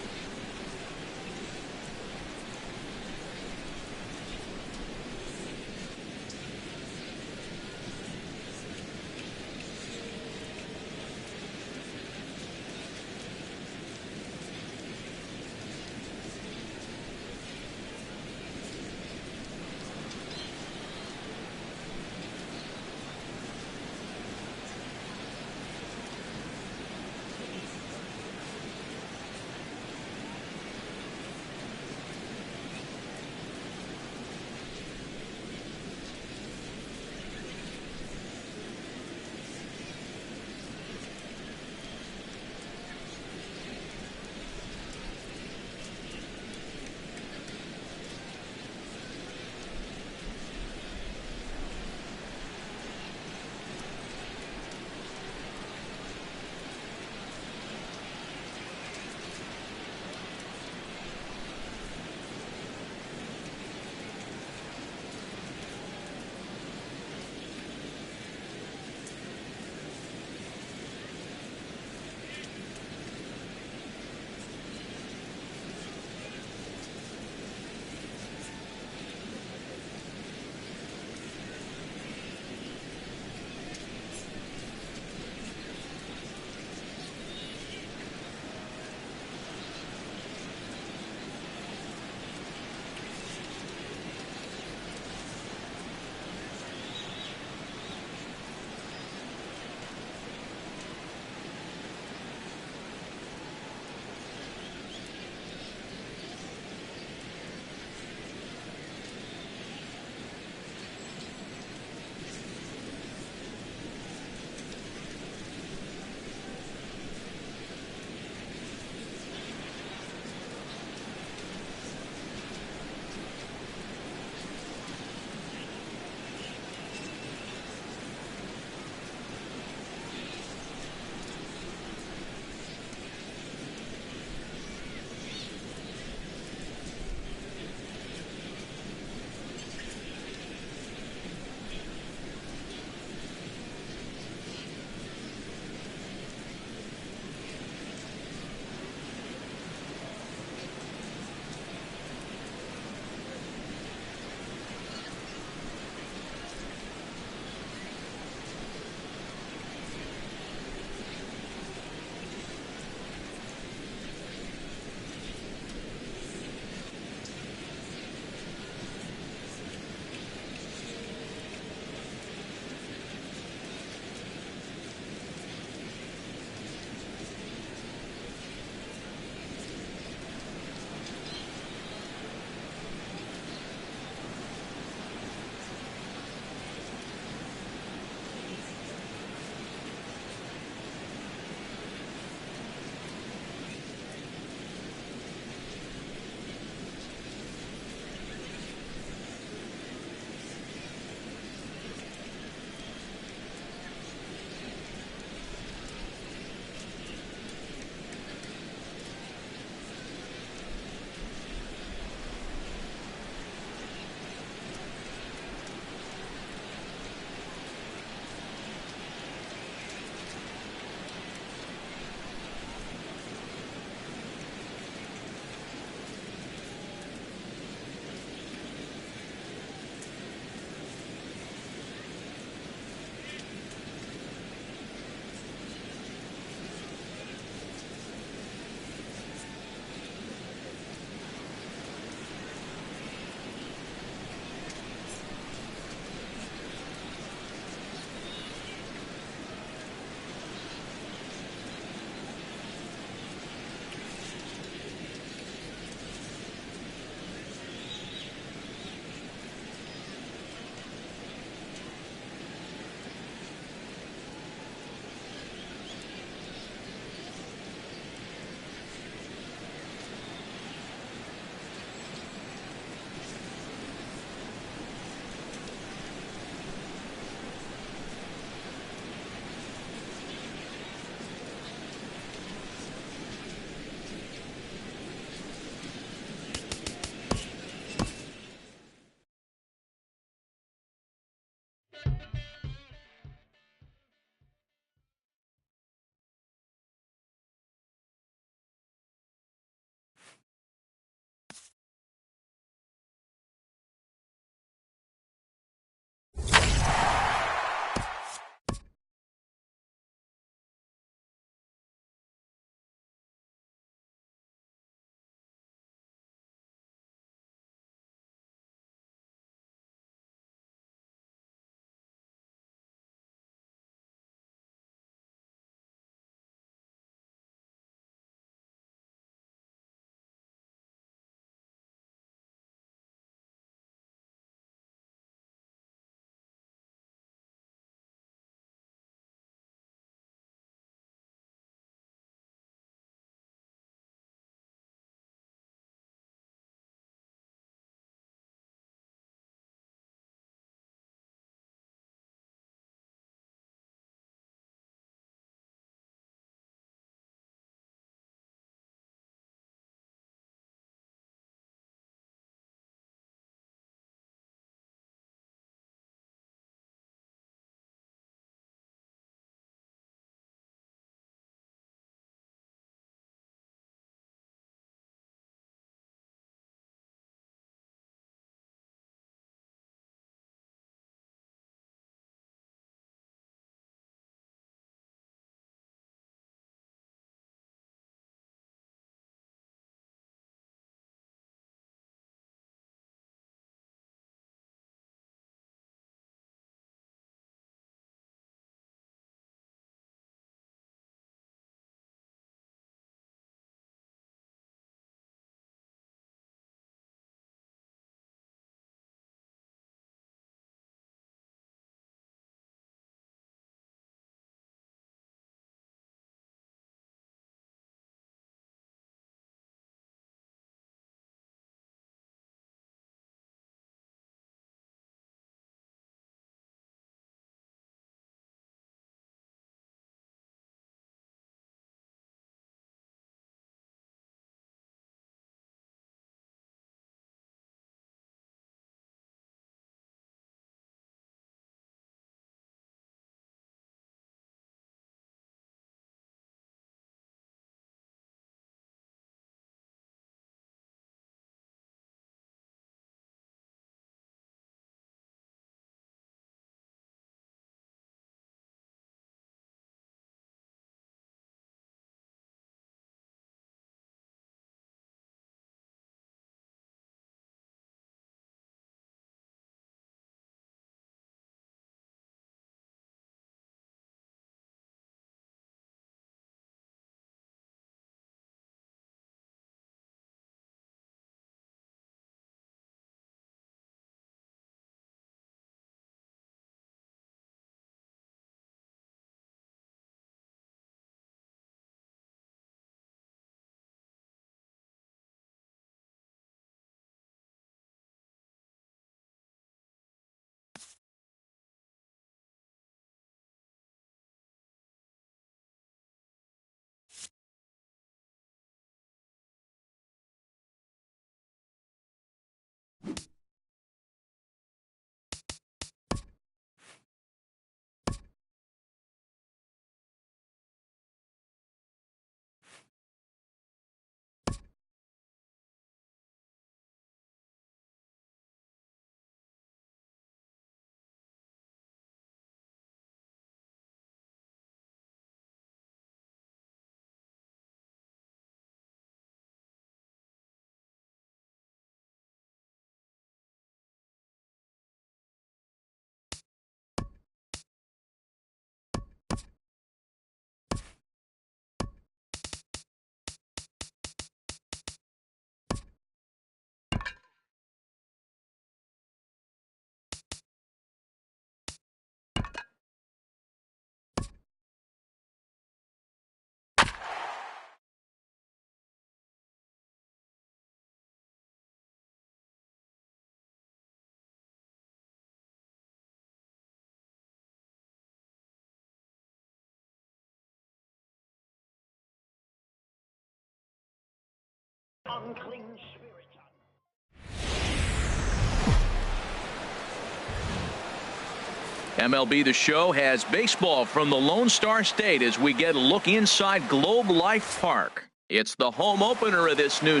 MLB The Show has baseball from the Lone Star State as we get a look inside Globe Life Park. It's the home opener of this new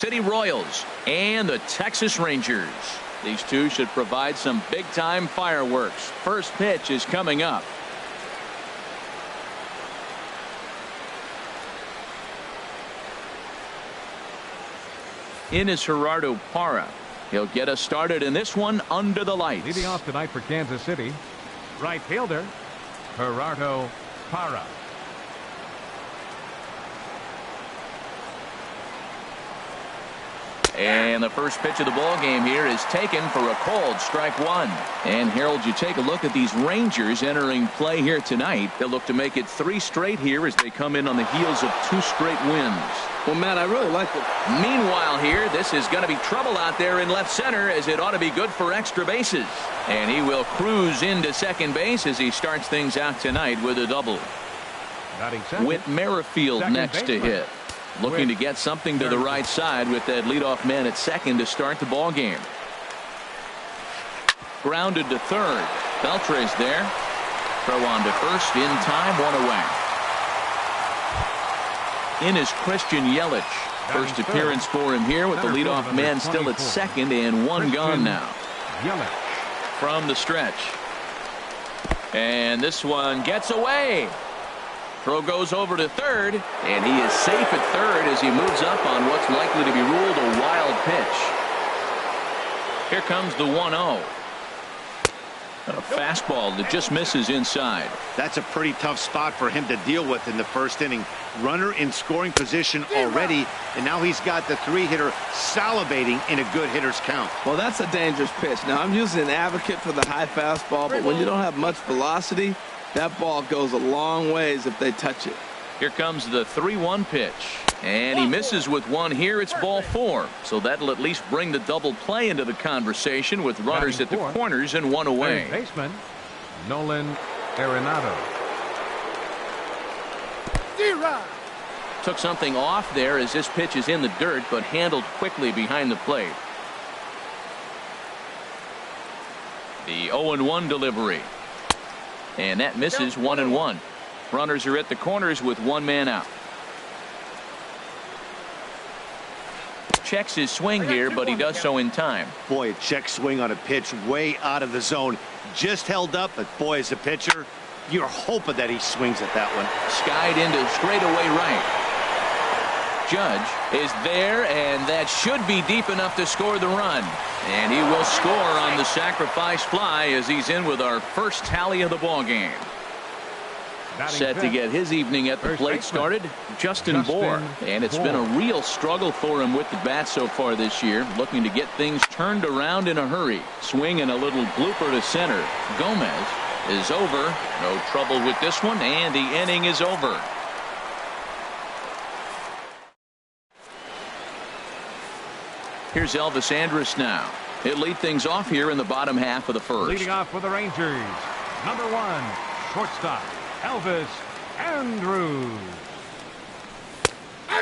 City Royals and the Texas Rangers. These two should provide some big-time fireworks. First pitch is coming up. In is Gerardo Parra. He'll get us started in this one under the lights. Leading off tonight for Kansas City, right fielder Gerardo Parra. And the first pitch of the ball game here is taken for a called strike one. And Harold, you take a look at these Rangers entering play here tonight. They'll look to make it 3 straight here as they come in on the heels of 2 straight wins. Well, Matt, I really like it. Meanwhile here, this is going to be trouble out there in left center as it ought to be good for extra bases. And he will cruise into second base as he starts things out tonight with a double. Whit Merrifield next to hit. Looking to get something to the right side with that leadoff man at second to start the ball game. Grounded to third. Beltre's there. Throw on to first in time, 1 away. In is Christian Yelich. First appearance for him here with the leadoff man still at second and 1 gone now. Yelich from the stretch. And this one gets away. Throw goes over to third, and he is safe at third as he moves up on what's likely to be ruled a wild pitch. Here comes the 1-0. A fastball that just misses inside. That's a pretty tough spot for him to deal with in the first inning. Runner in scoring position already, and now he's got the 3-hitter salivating in a good hitter's count. Well, that's a dangerous pitch. Now, I'm usually an advocate for the high fastball, but when you don't have much velocity, that ball goes a long ways if they touch it. Here comes the 3-1 pitch. And he misses with one here. It's ball 4. So that'll at least bring the double play into the conversation with runners at the corners and 1 away. Third baseman Nolan Arenado. Took something off there as this pitch is in the dirt, but handled quickly behind the plate. The 0-1 delivery. And that misses 1-1. Runners are at the corners with 1 man out. Checks his swing here, but he does so in time. Boy, a check swing on a pitch way out of the zone. Just held up, but boy, as a pitcher, you're hoping that he swings at that one. Skied into straightaway right. Judge is there, and that should be deep enough to score the run. And he will score on the sacrifice fly as he's in with our first tally of the ball game. Set to get his evening at the plate started, Justin Bour. And it's been a real struggle for him with the bat so far this year, looking to get things turned around in a hurry. Swing and a little blooper to center. Gomez is over. No trouble with this one, and the inning is over. Here's Elvis Andrus now. He'll lead things off here in the bottom half of the first. Leading off for the Rangers, number 1, shortstop Elvis Andrus.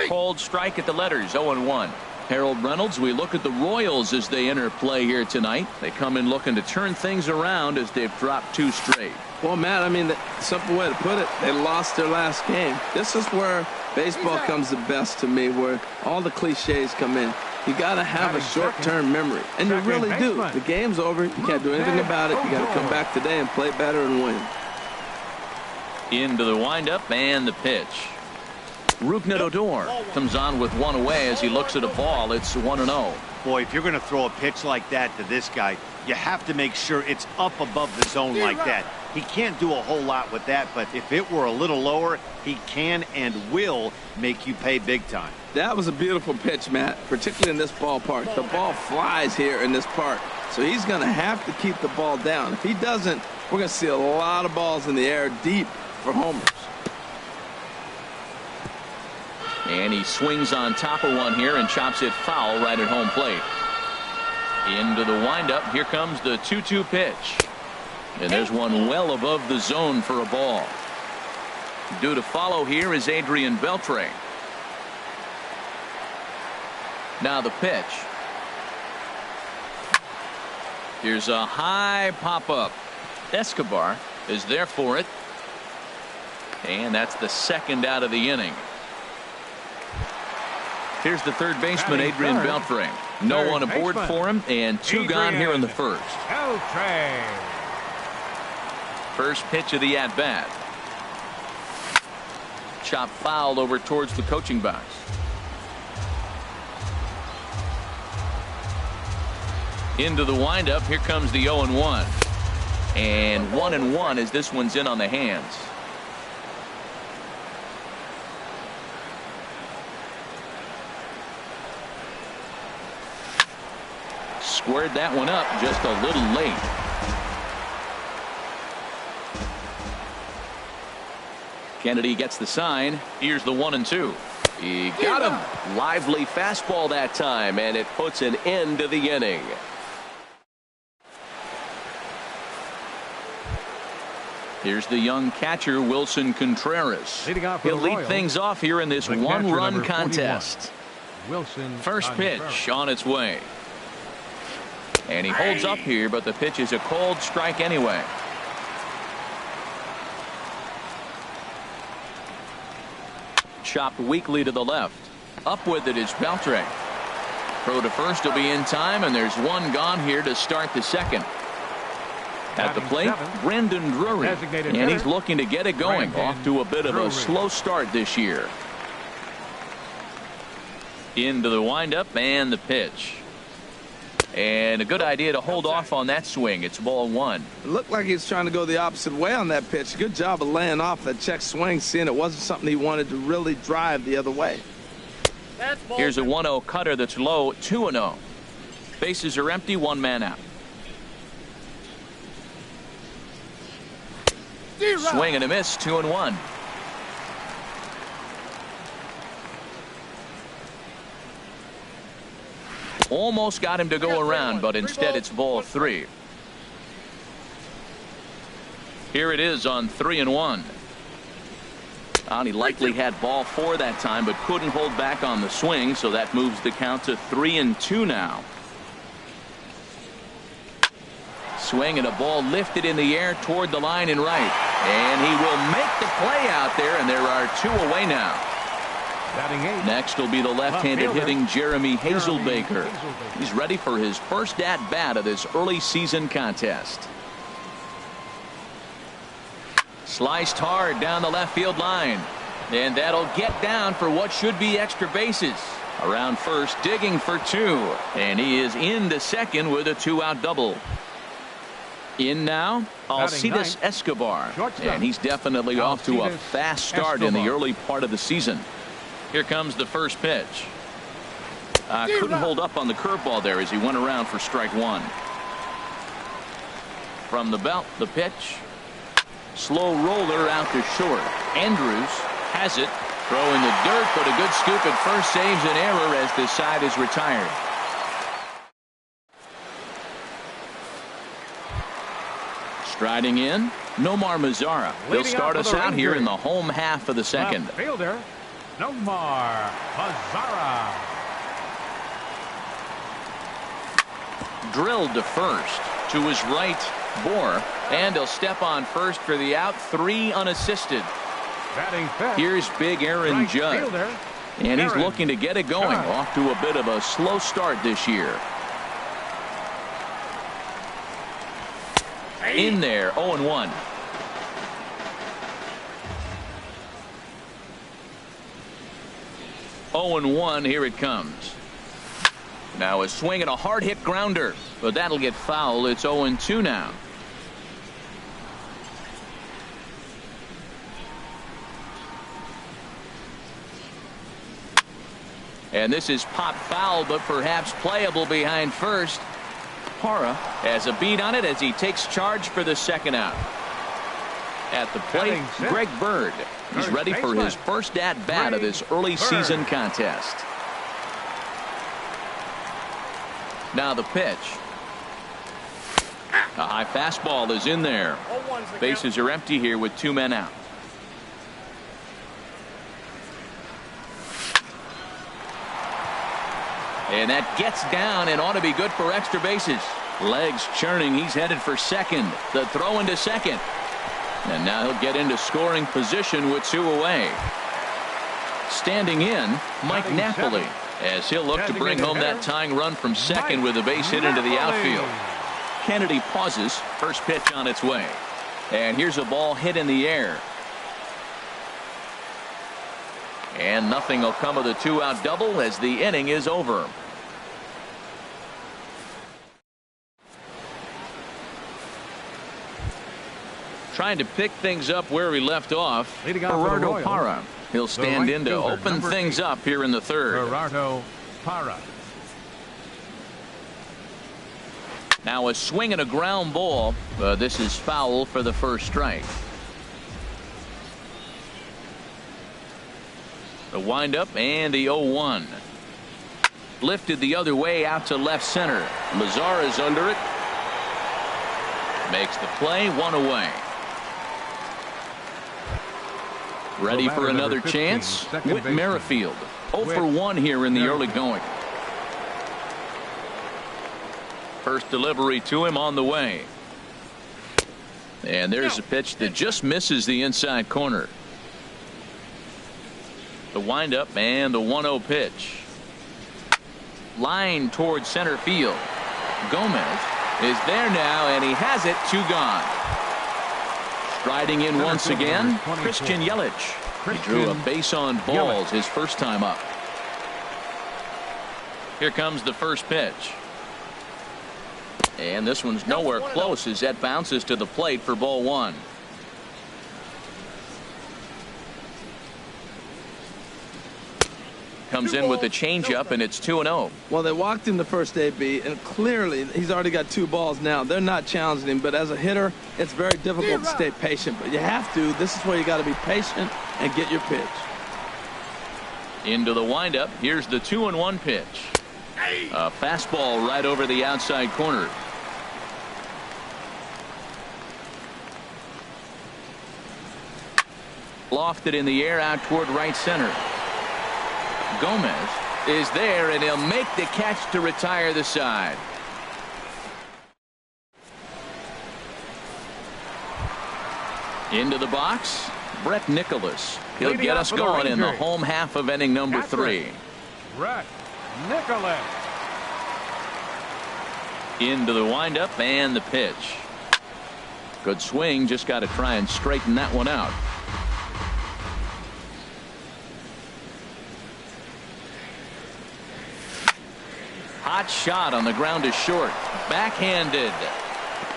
Cold strike at the letters, 0-1. Harold Reynolds, we look at the Royals as they enter play here tonight. They come in looking to turn things around as they've dropped 2 straight. Well, Matt, I mean, the simple way to put it, they lost their last game. This is where baseball comes the best to me, where all the cliches come in. You got to have a short-term memory, and you really do. The game's over. You can't do anything about it. You got to come back today and play better and win. Into the windup and the pitch. Rougned Odor comes on with 1 away as he looks at a ball. It's 1-0. Boy, if you're going to throw a pitch like that to this guy, you have to make sure it's up above the zone like that. He can't do a whole lot with that, but if it were a little lower, he can and will make you pay big time. That was a beautiful pitch, Matt, particularly in this ballpark. The ball flies here in this park, so he's going to have to keep the ball down. If he doesn't, we're going to see a lot of balls in the air deep for homers. And he swings on top of one here and chops it foul right at home plate. Into the windup. Here comes the 2-2 pitch. And there's one well above the zone for a ball. Due to follow here is Adrian Beltre. Now the pitch. Here's a high pop-up. Escobar is there for it. And that's the second out of the inning. Here's the third baseman, Adrian Beltre. No one aboard for him, and two gone here in the first. First pitch of the at-bat. Chop foul over towards the coaching box. Into the windup. Here comes the 0-1. And 1-1 as this one's in on the hands. Squared that one up just a little late. Kennedy gets the sign. Here's the 1-2. He got him. Lively fastball that time, and it puts an end to the inning. Here's the young catcher, Wilson Contreras. He'll lead things off here in this one-run contest. Wilson First pitch on its way. And he holds up here, but the pitch is a cold strike anyway. Chopped weakly to the left. Up with it is Beltre. Throw to first will be in time, and there's one gone here to start the second. At the plate, Brandon Drury, and he's looking to get it going. Off to a bit of a slow start this year. Into the windup and the pitch. And a good idea to hold off on that swing. It's ball one. It looked like he was trying to go the opposite way on that pitch. Good job of laying off that check swing, seeing it wasn't something he wanted to really drive the other way. Here's a 1-0 cutter that's low, 2-0. Bases are empty, one man out. Swing and a miss, 2-1. Almost got him to go around, but instead it's ball three. Here it is on 3-1. He likely had ball four that time, but couldn't hold back on the swing, so that moves the count to 3-2 now. Swing and a ball lifted in the air toward the line and right. And he will make the play out there, and there are two away now. Next will be the left-handed hitting Jeremy Hazelbaker. He's ready for his first at-bat of this early season contest. Sliced hard down the left field line. And that'll get down for what should be extra bases. Around first, digging for two. And he is into second with a two-out double. In now, Alcides Escobar. And he's definitely off to a fast start in the early part of the season. Here comes the first pitch. Couldn't hold up on the curveball there as he went around for strike one. From the belt, the pitch. Slow roller out to short. Andrews has it. Throw in the dirt, but a good scoop at first saves an error as this side is retired. Striding in, Nomar Mazara. He'll start us out here in the home half of the second. Fielder, Nomar Mazara. Drilled to first. To his right, Bohr. And he'll step on first for the out. 3 unassisted. Here's big Aaron Judd. And he's looking to get it going. Off to a bit of a slow start this year. In there, 0-1. Here it comes. Now a swing and a hard hit grounder, but that'll get foul. It's 0-2 now. And this is pop foul, but perhaps playable behind first. Parra has a beat on it as he takes charge for the second out. At the plate, Greg Bird. He's ready for his first at-bat of this early season contest. Now the pitch. A high fastball is in there. Bases are empty here with 2 men out. And that gets down and ought to be good for extra bases. Legs churning. He's headed for second. The throw into second. And now he'll get into scoring position with 2 away. Standing in, Mike Napoli, as he'll look to bring home that tying run from second with a base hit into the outfield. Kennedy pauses. First pitch on its way. And here's a ball hit in the air. And nothing will come of the 2-out double as the inning is over. Trying to pick things up where we left off. Gerardo Parra. He'll stand in to open things up here in the third. Gerardo Parra. Now a swing and a ground ball. This is foul for the first strike. The windup and the 0-1. Lifted the other way out to left center. Lazar is under it. Makes the play, 1 away. Ready for another chance. Whit Merrifield. 0 for 1 here in the early going. First delivery to him on the way. And there's a pitch that just misses the inside corner. The windup and the 1-0 pitch. Line towards center field. Gomez is there now, and he has it. 2 gone. Striding in once again, Christian Yelich. He drew a base on balls his first time up. Here comes the first pitch. And this one's nowhere close as that bounces to the plate for ball 1. Comes in with the changeup, and it's 2-0. Well, they walked him the first AB, and clearly he's already got 2 balls now. They're not challenging him, but as a hitter, it's very difficult to stay patient. But you have to. This is where you got to be patient and get your pitch. Into the windup. Here's the 2-1 pitch. A fastball right over the outside corner. Lofted in the air out toward right center. Gomez is there, and he'll make the catch to retire the side. Into the box, Brett Nicholas. He'll get us going in the home half of inning number 3. Brett Nicholas. Into the windup and the pitch. Good swing, just got to try and straighten that one out. Hot shot on the ground is short. Backhanded.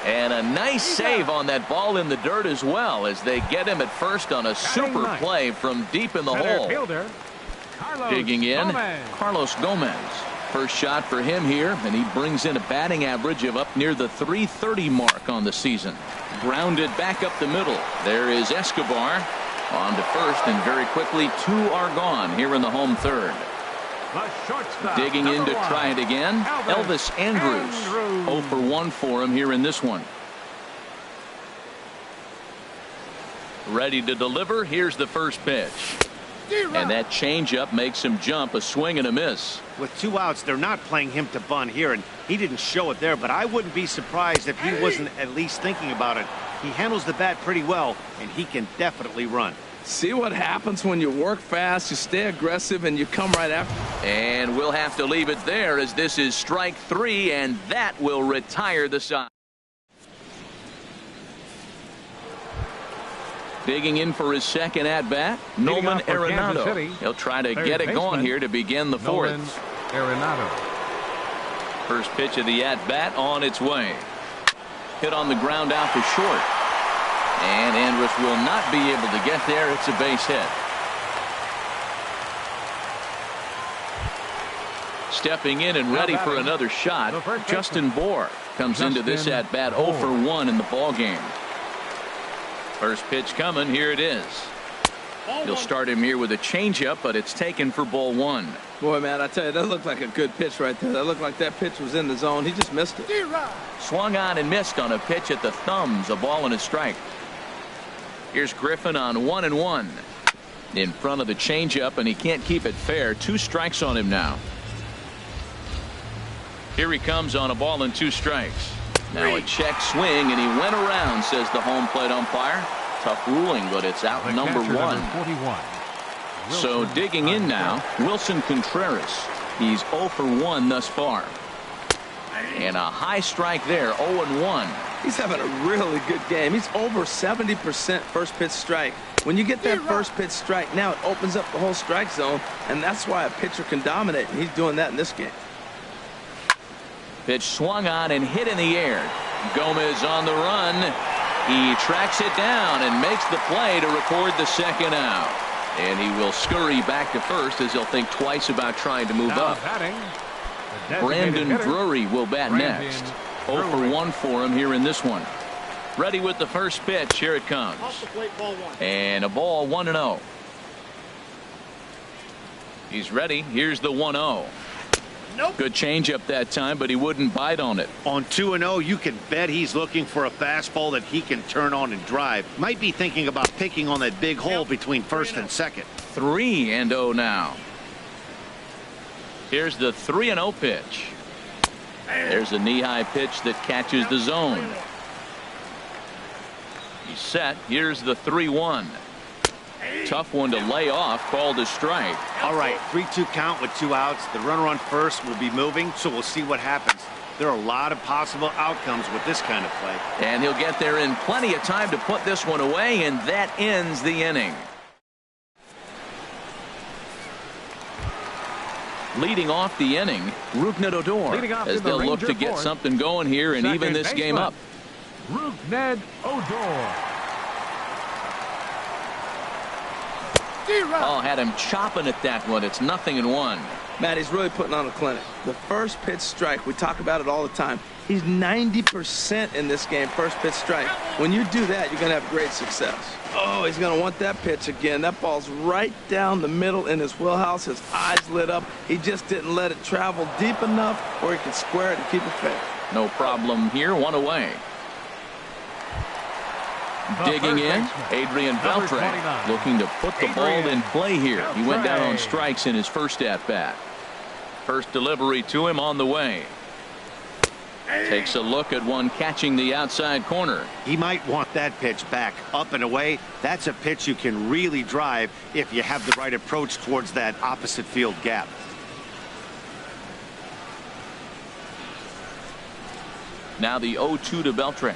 And a nice save on that ball in the dirt as well, as they get him at first on a super play from deep in the hole. Digging in, Carlos Gomez. First shot for him here, and he brings in a batting average of up near the .330 mark on the season. Grounded back up the middle. There is Escobar on to first, and very quickly 2 are gone here in the home third. Digging in to try it again, Elvis Andrus. 0 for 1 for him here in this one. Ready to deliver. Here's the first pitch. And that changeup makes him jump. A swing and a miss. With 2 outs, they're not playing him to bunt here, and he didn't show it there, but I wouldn't be surprised if he wasn't at least thinking about it. He handles the bat pretty well, and he can definitely run. See what happens when you work fast, you stay aggressive, and you come right after. And we'll have to leave it there, as this is strike 3, and that will retire the side. Digging in for his second at-bat, Nolan Arenado. He'll try to get it going here to begin the 4th. Arenado. First pitch of the at-bat on its way. Hit on the ground out to short. And Andrus will not be able to get there. It's a base hit. Stepping in and ready for another shot, Justin Bour comes into this at-bat 0 for 1 in the ballgame. First pitch coming. Here it is. He'll start him here with a changeup, but it's taken for ball 1. Boy, man, I tell you, that looked like a good pitch right there. That looked like that pitch was in the zone. He just missed it. Swung on and missed on a pitch at the thumbs. A ball and a strike. Here's Griffin on 1-1 in front of the changeup, and he can't keep it fair. 2 strikes on him now. Here he comes on a ball and 2 strikes. Now a check swing, and he went around, says the home plate umpire. Tough ruling, but it's out number 1. Number 41. So digging in now, Wilson Contreras. He's 0 for 1 thus far. And a high strike there, 0-1. He's having a really good game. He's over 70% first pitch strike. When you get that first pitch strike, now it opens up the whole strike zone, and that's why a pitcher can dominate, and he's doing that in this game. Pitch swung on and hit in the air. Gomez on the run. He tracks it down and makes the play to record the second out. And he will scurry back to first as he'll think twice about trying to move up. Brandon Drury will bat next. 0 for 1 for him here in this one. Ready with the first pitch. Here it comes. And a ball 1-0. He's ready. Here's the 1-0. Good changeup that time, but he wouldn't bite on it. On 2-0, you can bet he's looking for a fastball that he can turn on and drive. Might be thinking about picking on that big hole between first and second. 3-0 now. Here's the 3-0 pitch. There's a knee-high pitch that catches the zone. He's set. Here's the 3-1. Tough one to lay off, called a strike. All right, 3-2 count with 2 outs. The runner on first will be moving, so we'll see what happens. There are a lot of possible outcomes with this kind of play. And he'll get there in plenty of time to put this one away, and that ends the inning. Leading off the inning, Rougned Odor, as they'll look to get something going here and even this game up. Rougned Odor. Oh, had him chopping at that one. It's 0-1. Matt, he's really putting on a clinic. The first pitch strike, we talk about it all the time. He's 90% in this game, first pitch strike. When you do that, you're going to have great success. Oh, he's going to want that pitch again. That ball's right down the middle in his wheelhouse. His eyes lit up. He just didn't let it travel deep enough where he could square it and keep it fair. No problem here. 1 away. Digging in, Adrian Beltre looking to put the ball in play here. He went down on strikes in his first at-bat. First delivery to him on the way. Takes a look at one catching the outside corner. He might want that pitch back up and away. That's a pitch you can really drive if you have the right approach towards that opposite field gap. Now the 0-2 to Beltre.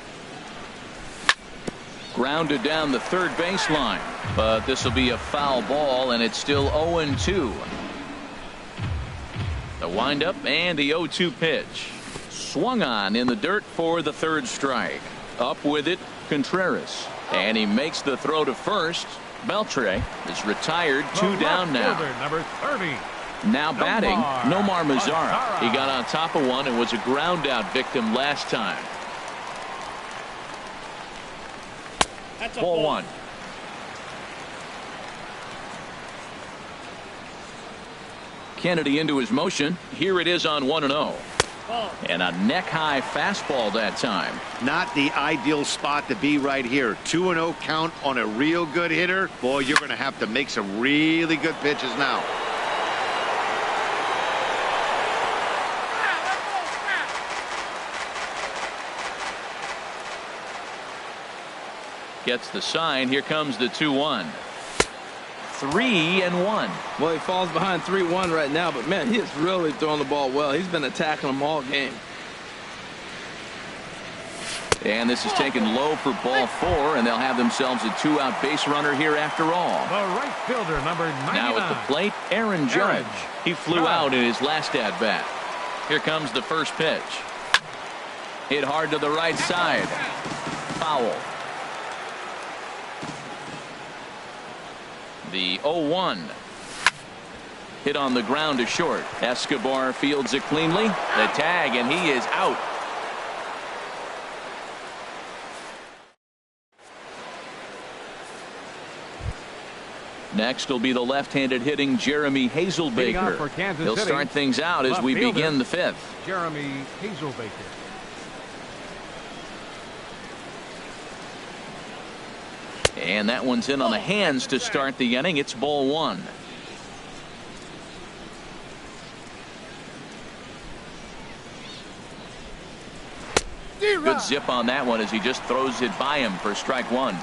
Grounded down the third baseline, but this will be a foul ball, and it's still 0-2. The windup and the 0-2 pitch. Swung on in the dirt for the third strike. Up with it, Contreras. And he makes the throw to first. Beltre is retired, 2 down now. Number 30. Now batting, Nomar Mazara. He got on top of one and was a ground out victim last time. Ball 1. Kennedy into his motion. Here it is on 1-0. And a neck-high fastball that time. Not the ideal spot to be right here. 2-0 count on a real good hitter. Boy, you're going to have to make some really good pitches now. Gets the sign. Here comes the 2-1. 3-1. Well, he falls behind 3-1 right now, but man, he is really throwing the ball well. He's been attacking them all game. And this is taken low for ball 4, and they'll have themselves a 2-out base runner here after all. The right fielder, number 99. Now at the plate, Aaron Judge. He flew out in his last at bat. Here comes the first pitch. Hit hard to the right side. Foul. The 0-1. Hit on the ground to short. Escobar fields it cleanly. The tag, and he is out. Next will be the left-handed hitting Jeremy Hazelbaker. He'll start things out as we begin the 5th. Jeremy Hazelbaker. And that one's in on the hands to start the inning. It's ball 1. Good zip on that one as he just throws it by him for strike one.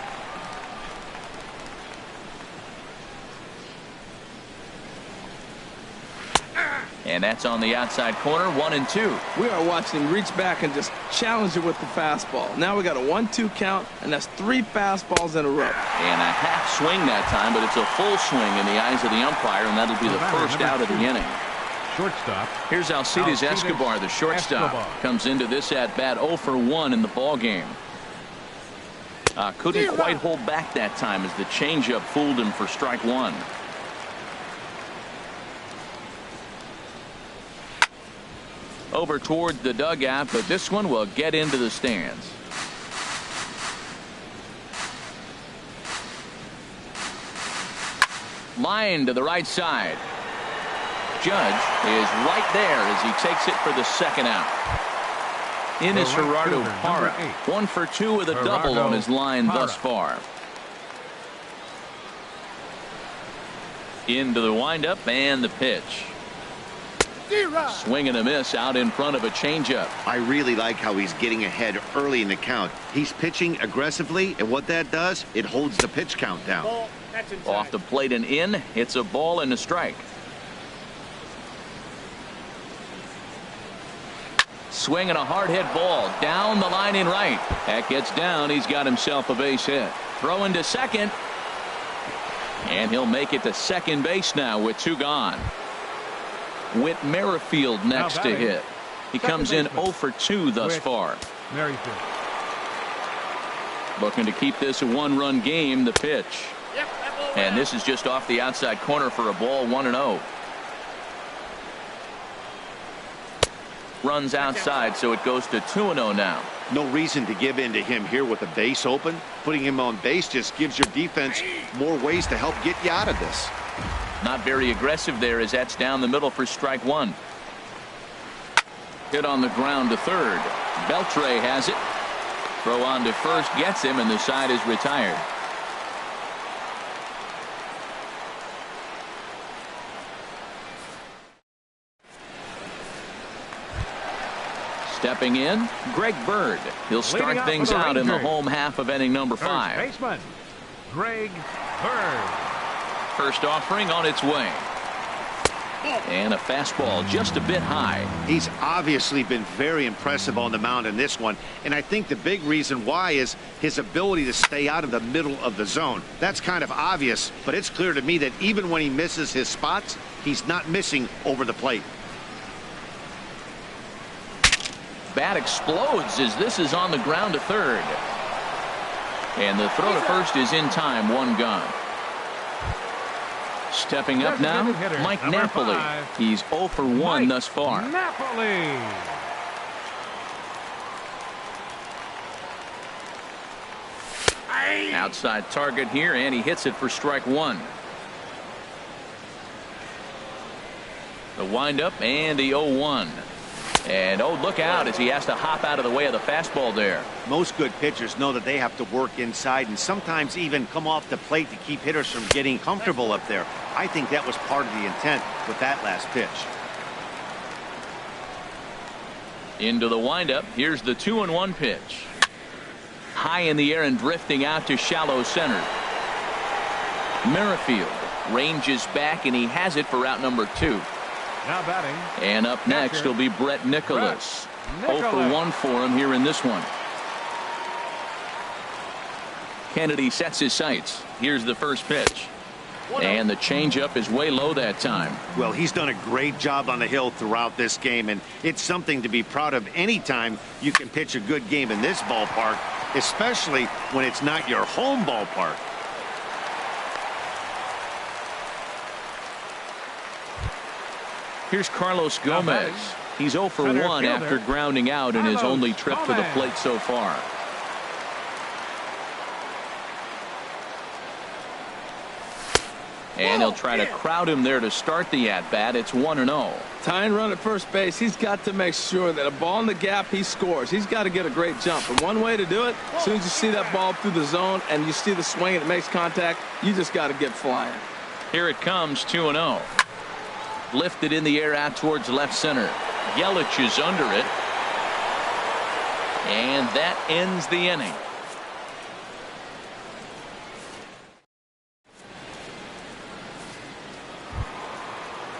And that's on the outside corner, 1-2. We are watching him reach back and just challenge it with the fastball. Now we got a 1-2 count, and that's 3 fastballs in a row. And a half swing that time, but it's a full swing in the eyes of the umpire, and that'll be the first out of the inning. Shortstop. Here's Alcides Escobar, the shortstop. Comes into this at-bat 0 for 1 in the ball game. Couldn't quite hold back that time as the changeup fooled him for strike one. Over toward the dugout, but this one will get into the stands. Line to the right side. Judge is right there as he takes it for the second out. In is Gerardo Parra. 1 for 2 with a double on his line thus far. Into the windup and the pitch. Swing and a miss out in front of a changeup. I really like how he's getting ahead early in the count. He's pitching aggressively, and what that does, it holds the pitch count down. Off the plate and in. It's a ball and a strike. Swing and a hard hit ball down the line in right. That gets down. He's got himself a base hit. Throw into second. And he'll make it to second base now with 2 gone. Whit Merrifield next to hit. He comes in 0 for 2 thus far. Merrifield. Looking to keep this a 1-run game. The pitch. And this is just off the outside corner for a ball, 1-0. Runs outside, so it goes to 2-0 now. No reason to give in to him here with the base open. Putting him on base just gives your defense more ways to help get you out of this. Not very aggressive there as that's down the middle for strike one. Hit on the ground to third. Beltre has it. Throw on to first gets him, and the side is retired. Stepping in, Greg Bird. He'll start things out in the home half of inning number 5. Baseman, Greg Bird. First offering on its way. And a fastball just a bit high. He's obviously been very impressive on the mound in this one, and I think the big reason why is his ability to stay out of the middle of the zone. That's kind of obvious, but it's clear to me that even when he misses his spots, he's not missing over the plate. Bat explodes as this is on the ground to third. And the throw to first is in time, 1 gone. Stepping up now, Mike Napoli. He's 0 for 1 thus far. Napoli. Outside target here, and he hits it for strike 1. The windup and the 0-1. And oh, look out as he has to hop out of the way of the fastball there. Most good pitchers know that they have to work inside and sometimes even come off the plate to keep hitters from getting comfortable up there. I think that was part of the intent with that last pitch. Into the windup. Here's the 2-1 pitch. High in the air and drifting out to shallow center. Merrifield ranges back, and he has it for out number 2. Now batting. And up next will be Brett Nicholas. 0 for 1 for him here in this one. Kennedy sets his sights. Here's the first pitch. And the changeup is way low that time. Well, he's done a great job on the hill throughout this game, and it's something to be proud of anytime you can pitch a good game in this ballpark, especially when it's not your home ballpark. Here's Carlos Gomez. He's 0 for 1 after grounding out in his only trip to the plate so far. And he'll try to crowd him there to start the at-bat. It's 1-0. Tying run at first base, he's got to make sure that a ball in the gap, he scores. He's got to get a great jump. And one way to do it, as soon as you see that ball through the zone and you see the swing and it makes contact, you just got to get flying. Here it comes, 2-0. Lifted in the air out towards left center. Yelich is under it. And that ends the inning.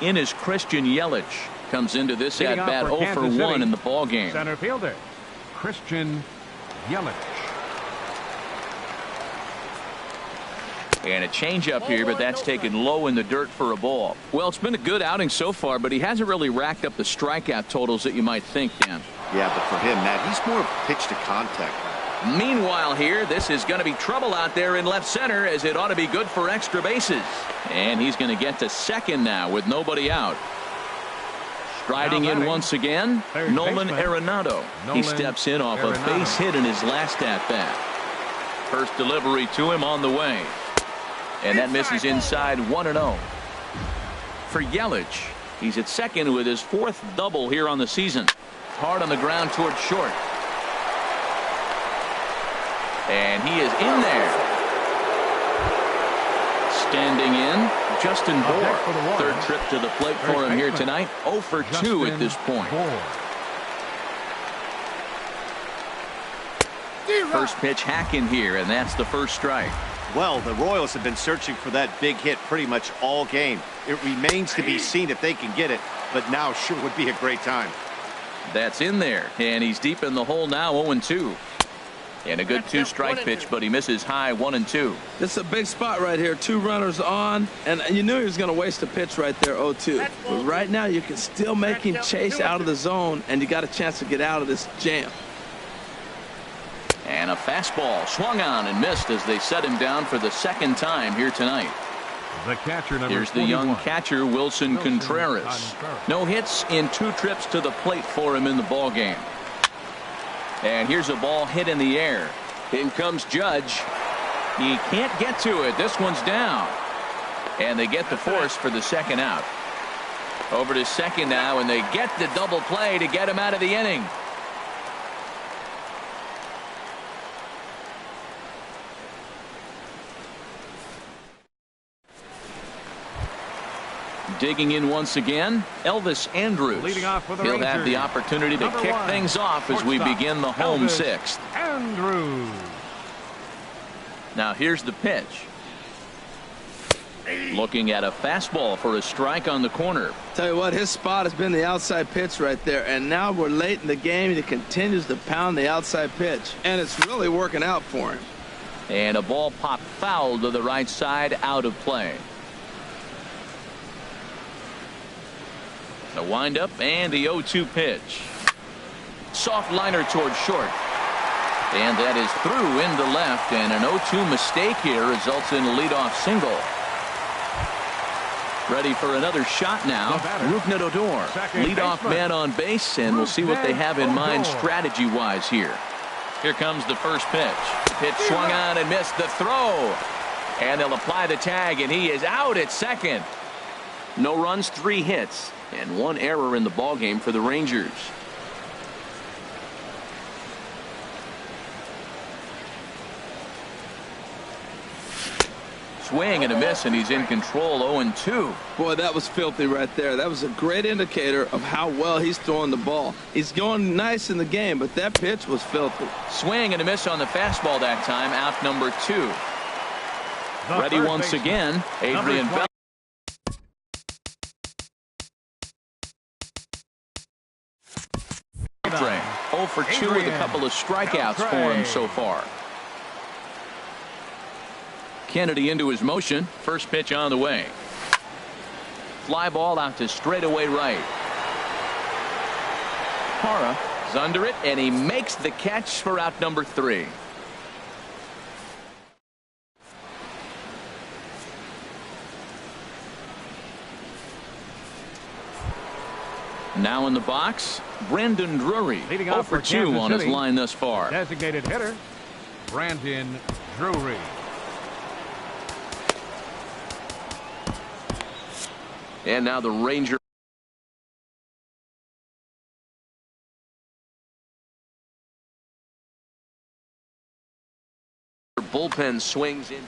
In is Christian Yelich. Comes into this at bat 0 for 1 in the ball game. Center fielder Christian Yelich. And a changeup here, but that's taken low in the dirt for a ball. Well, it's been a good outing so far, but he hasn't really racked up the strikeout totals that you might think, Dan. Yeah, but for him, Matt, he's more pitch to contact. Meanwhile here, this is going to be trouble out there in left center, as it ought to be good for extra bases. And he's going to get to second now with nobody out. Striding in once again, Nolan Arenado. He steps in off a base hit in his last at-bat. First delivery to him on the way. And that misses inside 1-0. For Yelich, he's at second with his 4th double here on the season. Hard on the ground towards short. And he is in there. Standing in, Justin Bour. 3rd trip to the plate for him here tonight. 0 for 2 at this point. First pitch hacking here, and that's the first strike. Well, the Royals have been searching for that big hit pretty much all game. It remains to be seen if they can get it, but now sure would be a great time. That's in there, and he's deep in the hole now, 0-2. And a good 2-strike pitch, but he misses high, 1-2. This is a big spot right here. 2 runners on, and you knew he was going to waste a pitch right there, 0-2. But right now, you can still make him chase out of the zone, and you got a chance to get out of this jam. And a fastball swung on and missed as they set him down for the 2nd time here tonight. The catcher, number Here's the 41. young catcher, Wilson Contreras. No hits in 2 trips to the plate for him in the ball game. And here's a ball hit in the air. In comes Judge. He can't get to it. This one's down. And they get the force for the 2nd out. Over to second now, and they get the double play to get him out of the inning. Digging in once again, Elvis Andrus. Leading off for the He'll have the Rangers, opportunity to number kick 1, things off as we begin the home Elvis 6th. Andrus. Now here's the pitch. Looking at a fastball for a strike on the corner. Tell you what, his spot has been the outside pitch right there, and now we're late in the game, and he continues to pound the outside pitch, and it's really working out for him. And a ball popped foul to the right side, out of play. The windup and the 0-2 pitch. Soft liner towards short. And that is through into left, and an 0-2 mistake here results in a leadoff single. Ready for another shot now. Rougned Odor, leadoff man on base, and we'll see what they have in mind strategy-wise here. Here comes the first pitch. Pitch swung on and missed the throw. And they'll apply the tag, and he is out at second. No runs, 3 hits, and 1 error in the ballgame for the Rangers. Swing and a miss, and he's in control, 0-2. Boy, that was filthy right there. That was a great indicator of how well he's throwing the ball. He's going nice in the game, but that pitch was filthy. Swing and a miss on the fastball that time, out number 2. Ready once again, Adrian Bell. 0 for 2 with a couple of strikeouts for him so far. Kennedy into his motion. First pitch on the way. Fly ball out to straightaway right. Parra is under it, and he makes the catch for out number 3. Now in the box, Brandon Drury. 0 for 2 on his line thus far. Designated hitter, Brandon Drury. And now the Ranger. Bullpen swings in.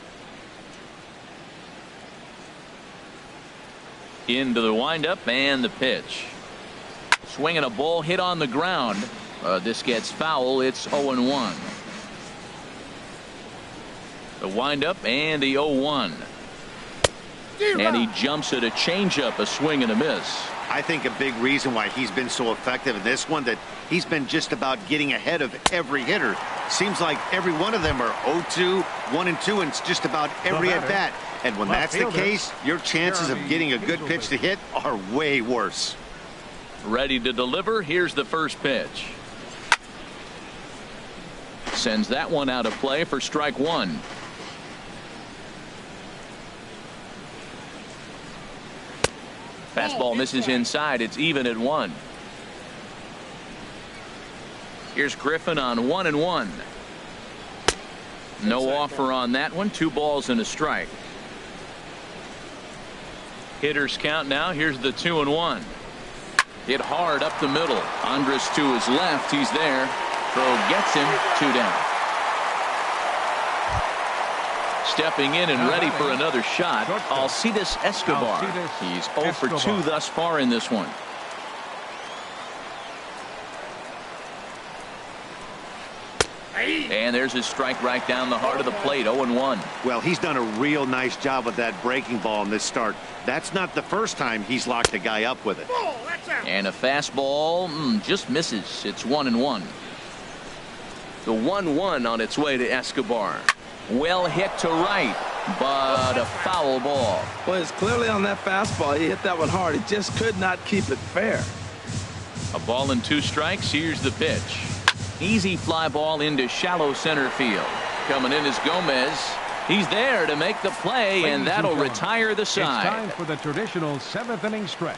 Into the windup and the pitch. Swinging a ball hit on the ground. This gets foul. It's 0-1. The windup and the 0-1. And he jumps at a changeup, a swing and a miss. I think a big reason why he's been so effective in this one, that he's been just about getting ahead of every hitter. Seems like every one of them are 0-2, 1-2, and it's just about every at bat. And when that's the case, your chances of getting a good pitch to hit are way worse. Ready to deliver. Here's the first pitch. Sends that one out of play for strike one. Fastball misses inside. It's even at 1. Here's Griffin on 1-1. No offer on that one. 2 balls and a strike. Hitters count now. Here's the 2-1. Hit hard up the middle. Andres to his left. He's there. Throw gets him. 2 down. Stepping in and ready for another shot, Alcides Escobar. He's 0 for 2 thus far in this one. And there's his strike right down the heart of the plate. 0-1. Well, he's done a real nice job with that breaking ball in this start. That's not the first time he's locked a guy up with it. And a fastball just misses. It's 1-1. The 1-1 on its way to Escobar. Well hit to right, but a foul ball. Well, it's clearly on that fastball. He hit that one hard. He just could not keep it fair. A ball and 2 strikes. Here's the pitch. Easy fly ball into shallow center field. Coming in is Gomez. He's there to make the play, and that'll retire the side. It's time for the traditional 7th inning stretch.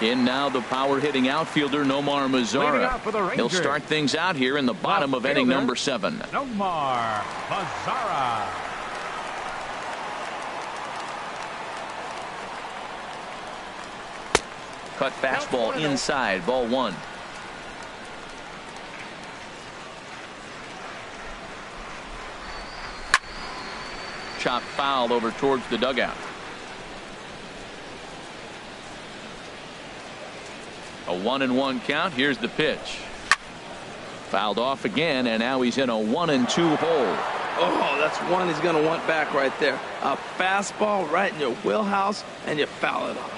In now the power hitting outfielder Nomar Mazara. He'll start things out here in the bottom of inning number 7. Nomar Mazara. Cut fastball inside, ball 1. Chop foul over towards the dugout. A 1-1 count. Here's the pitch. Fouled off again, and now he's in a 1-2 hole. Oh, that's one he's going to want back right there. A fastball right in your wheelhouse, and you foul it off.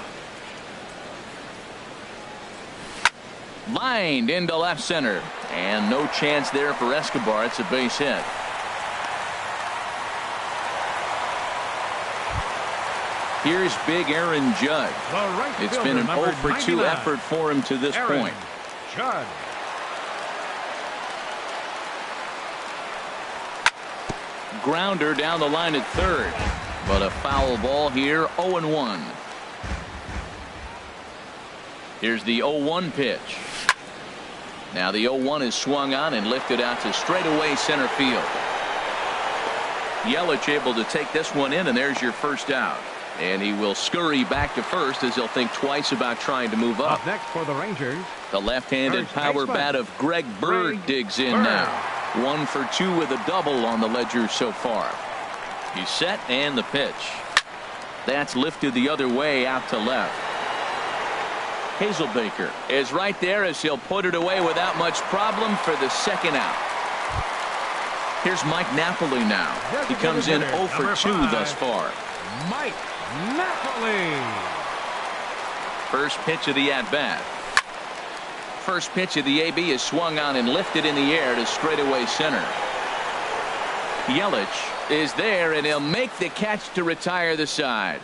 Lined into left center, and no chance there for Escobar. It's a base hit. Here's big Aaron Judge. It's been an 0 for 2 effort for him to this point. Judge. Grounder down the line at third, but a foul ball here. 0-1. Here's the 0-1 pitch. Now the 0-1 is swung on and lifted out to straightaway center field. Yelich able to take this one in, and there's your first out. And he will scurry back to first as he'll think twice about trying to move up. Up next for the Rangers, the left-handed power bat of Greg Bird digs in now. 1 for 2 with a double on the ledger so far. He's set, and the pitch. That's lifted the other way out to left. Hazelbaker is right there as he'll put it away without much problem for the second out. Here's Mike Napoli now. He comes in 0 for 2 thus far. Mike Napoli. First pitch of the at-bat. First pitch of the AB is swung on and lifted in the air to straightaway center. Yelich is there, and he'll make the catch to retire the side.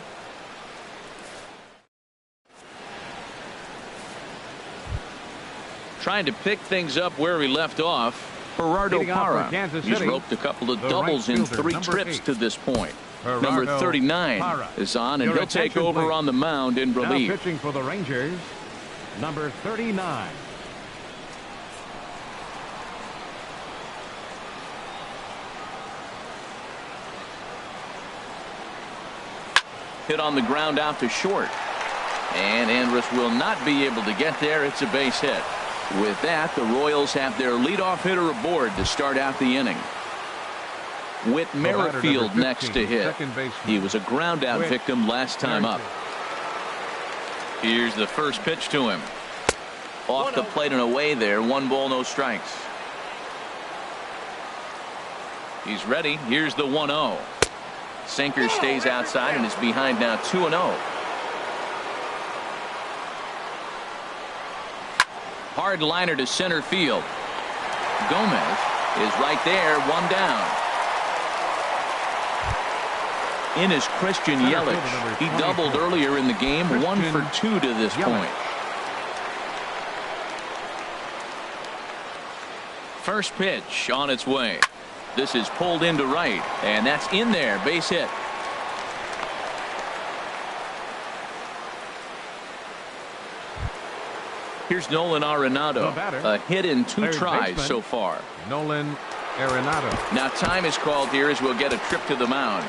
Trying to pick things up where he left off. Gerardo Parra. He's roped a couple of doubles in 3 trips to this point. Number 39 is on, and he'll take over on the mound in relief. Now pitching for the Rangers, number 39. Hit on the ground out to short. And Andrus will not be able to get there. It's a base hit. With that, the Royals have their leadoff hitter aboard to start out the inning. Whit Merrifield next to hit. He was a ground out victim last time up. Here's the first pitch to him. Off the plate and away there. 1 ball, no strikes. He's ready. Here's the 1-0. Sinker stays outside and is behind now 2-0. Hard liner to center field. Gomez is right there. 1 down. In is Christian Yelich. He doubled earlier in the game. 1 for 2 to this point. First pitch on its way. This is pulled into right, and that's in there. Base hit. Here's Nolan Arenado. A hit in 2 tries so far. Nolan Arenado. Now time is called here as we'll get a trip to the mound.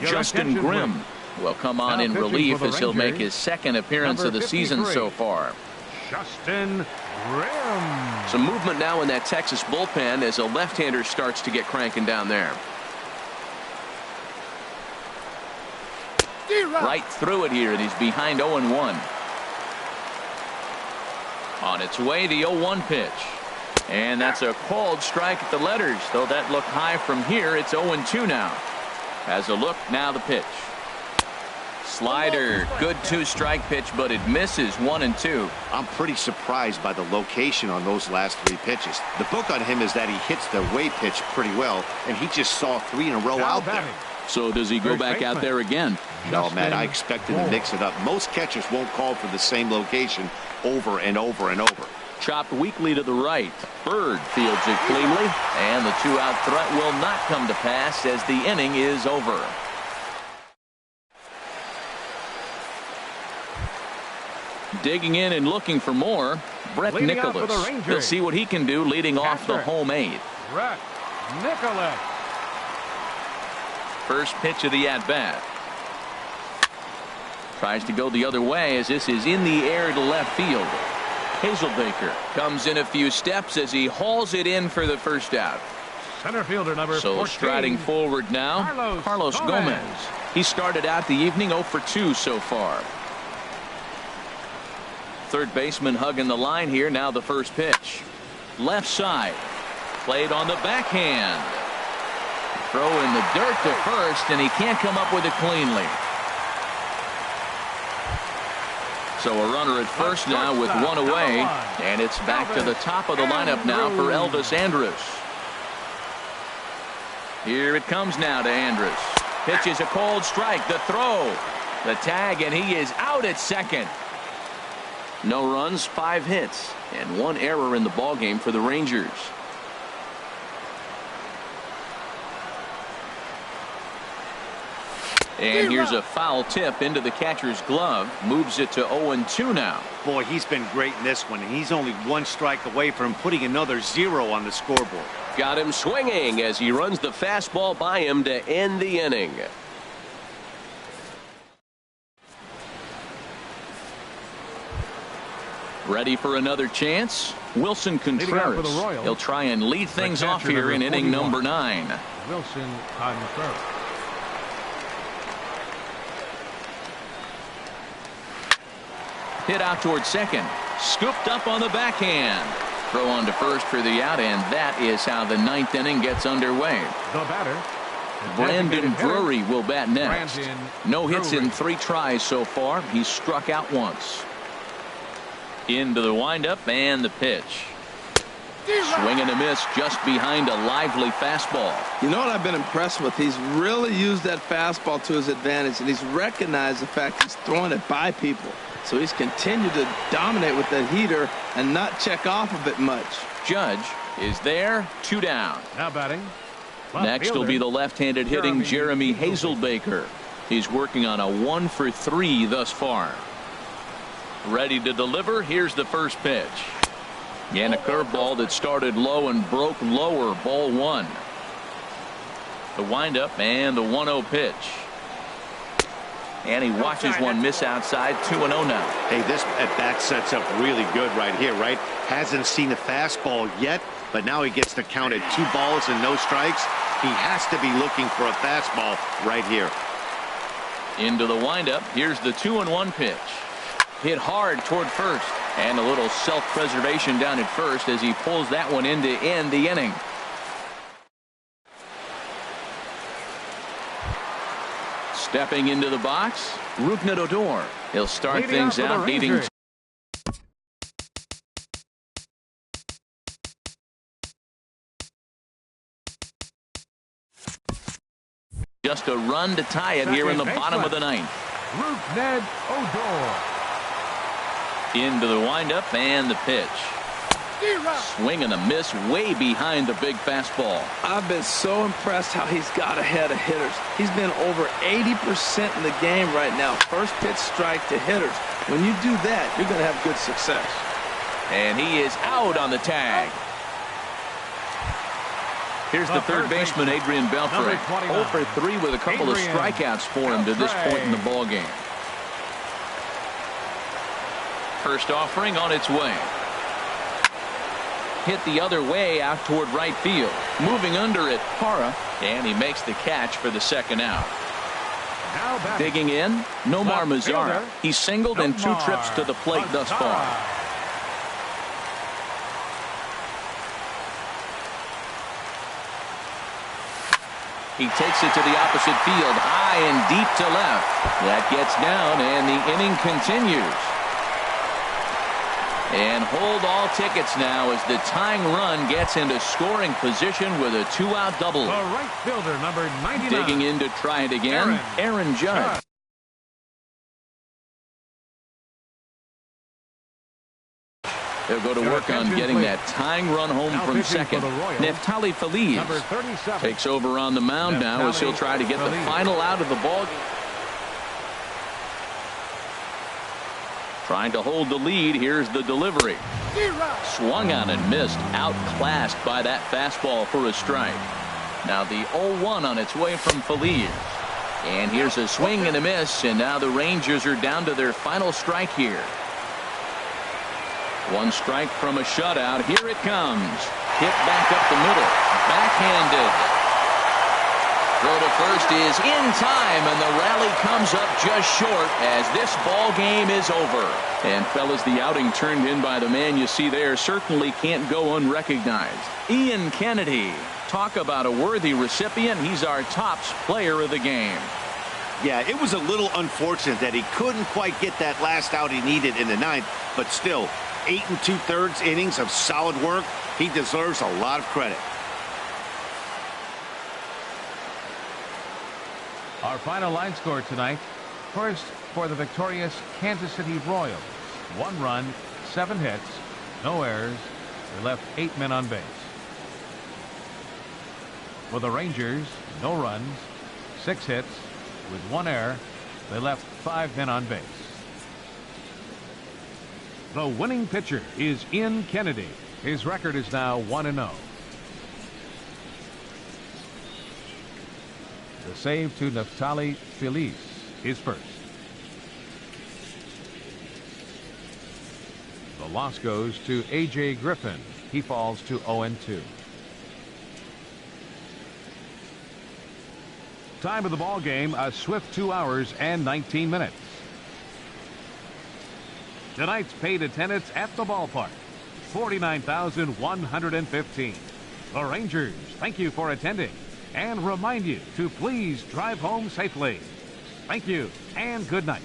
Justin Grimm will come on in relief as he'll make his 2nd appearance of the season so far. Justin Grimm. Some movement now in that Texas bullpen as a left-hander starts to get cranking down there. Right through it here, and he's behind 0-1. On its way, the 0-1 pitch. And that's a called strike at the letters, though that looked high from here. It's 0-2 now. Has a look, now the pitch. Slider, good 2-strike pitch, but it misses. 1-2. I'm pretty surprised by the location on those last 3 pitches. The book on him is that he hits the way pitch pretty well, and he just saw 3 in a row out there. So does he go back out there again? No, Matt, I expected to mix it up. Most catchers won't call for the same location over and over and over. Chopped weakly to the right. Bird fields it cleanly, and the 2-out threat will not come to pass as the inning is over. Digging in and looking for more, Brett Nicholas. He'll see what he can do leading off the home 8th. Brett Nicholas. First pitch of the at-bat. Tries to go the other way as this is in the air to left field. Hazelbaker comes in a few steps as he hauls it in for the first out. Center fielder number 14. Striding forward now, Carlos Gomez. He started out the evening 0 for 2 so far. Third baseman hugging the line here. Now the first pitch. Left side. Played on the backhand. Throw in the dirt to first, and he can't come up with it cleanly. So a runner at first now with 1 away, and it's back to the top of the lineup now for Elvis Andrus. Here it comes now to Andrus. Pitches a cold strike. The throw. The tag, and he is out at second. No runs, 5 hits, and 1 error in the ballgame for the Rangers. And here's a foul tip into the catcher's glove. Moves it to 0-2 now. Boy, he's been great in this one. He's only 1 strike away from putting another 0 on the scoreboard. Got him swinging as he runs the fastball by him to end the inning. Ready for another chance? Wilson Contreras. He'll try and lead things off here in inning number 9. Wilson Contreras. Hit out towards second. Scooped up on the backhand. Throw on to first for the out, and that is how the 9th inning gets underway. The batter, Brandon Drury will bat next. No hits in 3 tries so far. He's struck out once. Into the windup and the pitch. Swing and a miss just behind a lively fastball. You know what I've been impressed with? He's really used that fastball to his advantage, and he's recognized the fact he's throwing it by people. So he's continued to dominate with that heater and not check off of it much. Judge is there, 2 down. Now batting. Next will be the left-handed hitting Jeremy Hazelbaker. He's working on a 1 for 3 thus far. Ready to deliver. Here's the first pitch. And a curveball that started low and broke lower. Ball 1. The windup and the 1-0 pitch. And he watches one miss outside. 2-0 now. Hey, this at bat sets up really good right here, right? Hasn't seen a fastball yet, but now he gets the count at 2 balls and no strikes. He has to be looking for a fastball right here. Into the windup. Here's the 2-1 pitch. Hit hard toward first. And a little self-preservation down at first as he pulls that one in to end the inning. Stepping into the box, Rougned Odor. He'll start things out needing just a run to tie it here in the bottom of the ninth. Rougned Odor. Into the windup and the pitch. Swing and a miss way behind the big fastball. I've been so impressed how he's got ahead of hitters. He's been over 80% in the game right now. First pitch strike to hitters. When you do that, you're going to have good success. And he is out on the tag. Here's the third baseman, Adrian Beltre. 0 for 3 with a couple of strikeouts for him to this point in the ball game. First offering on its way. Hit the other way out toward right field. Moving under it, Parra, and he makes the catch for the second out. Digging in, Nomar Mazara. He's singled in 2 trips to the plate thus far. He takes it to the opposite field, high and deep to left. That gets down, and the inning continues. And hold all tickets now as the tying run gets into scoring position with a 2-out double. The right fielder, number 99. Digging in to try it again, Aaron Judge. They'll go to work on getting that tying run home from second. Neftali Feliz takes over on the mound now as he'll try to get the final out of the ball game. Trying to hold the lead. Here's the delivery. Swung on and missed. Outclassed by that fastball for a strike. Now the 0-1 on its way from Feliz. And here's a swing and a miss. And now the Rangers are down to their final strike here. 1 strike from a shutout. Here it comes. Hit back up the middle. Backhanded. Throw to first is in time, and the rally comes up just short as this ball game is over. And fellas, the outing turned in by the man you see there certainly can't go unrecognized. Ian Kennedy. Talk about a worthy recipient. He's our tops player of the game. Yeah, it was a little unfortunate that he couldn't quite get that last out he needed in the ninth, but still, 8 2/3 innings of solid work. He deserves a lot of credit. Our final line score tonight. First, for the victorious Kansas City Royals. 1 run, 7 hits, no errors. They left 8 men on base. For the Rangers, no runs, 6 hits, with 1 error. They left 5 men on base. The winning pitcher is Ian Kennedy. His record is now 1-0. The save to Neftali Feliz is first. The loss goes to A.J. Griffin. He falls to 0-2. Time of the ball game, a swift 2 hours and 19 minutes. Tonight's paid attendance at the ballpark, 49,115. The Rangers thank you for attending and remind you to please drive home safely. Thank you and good night.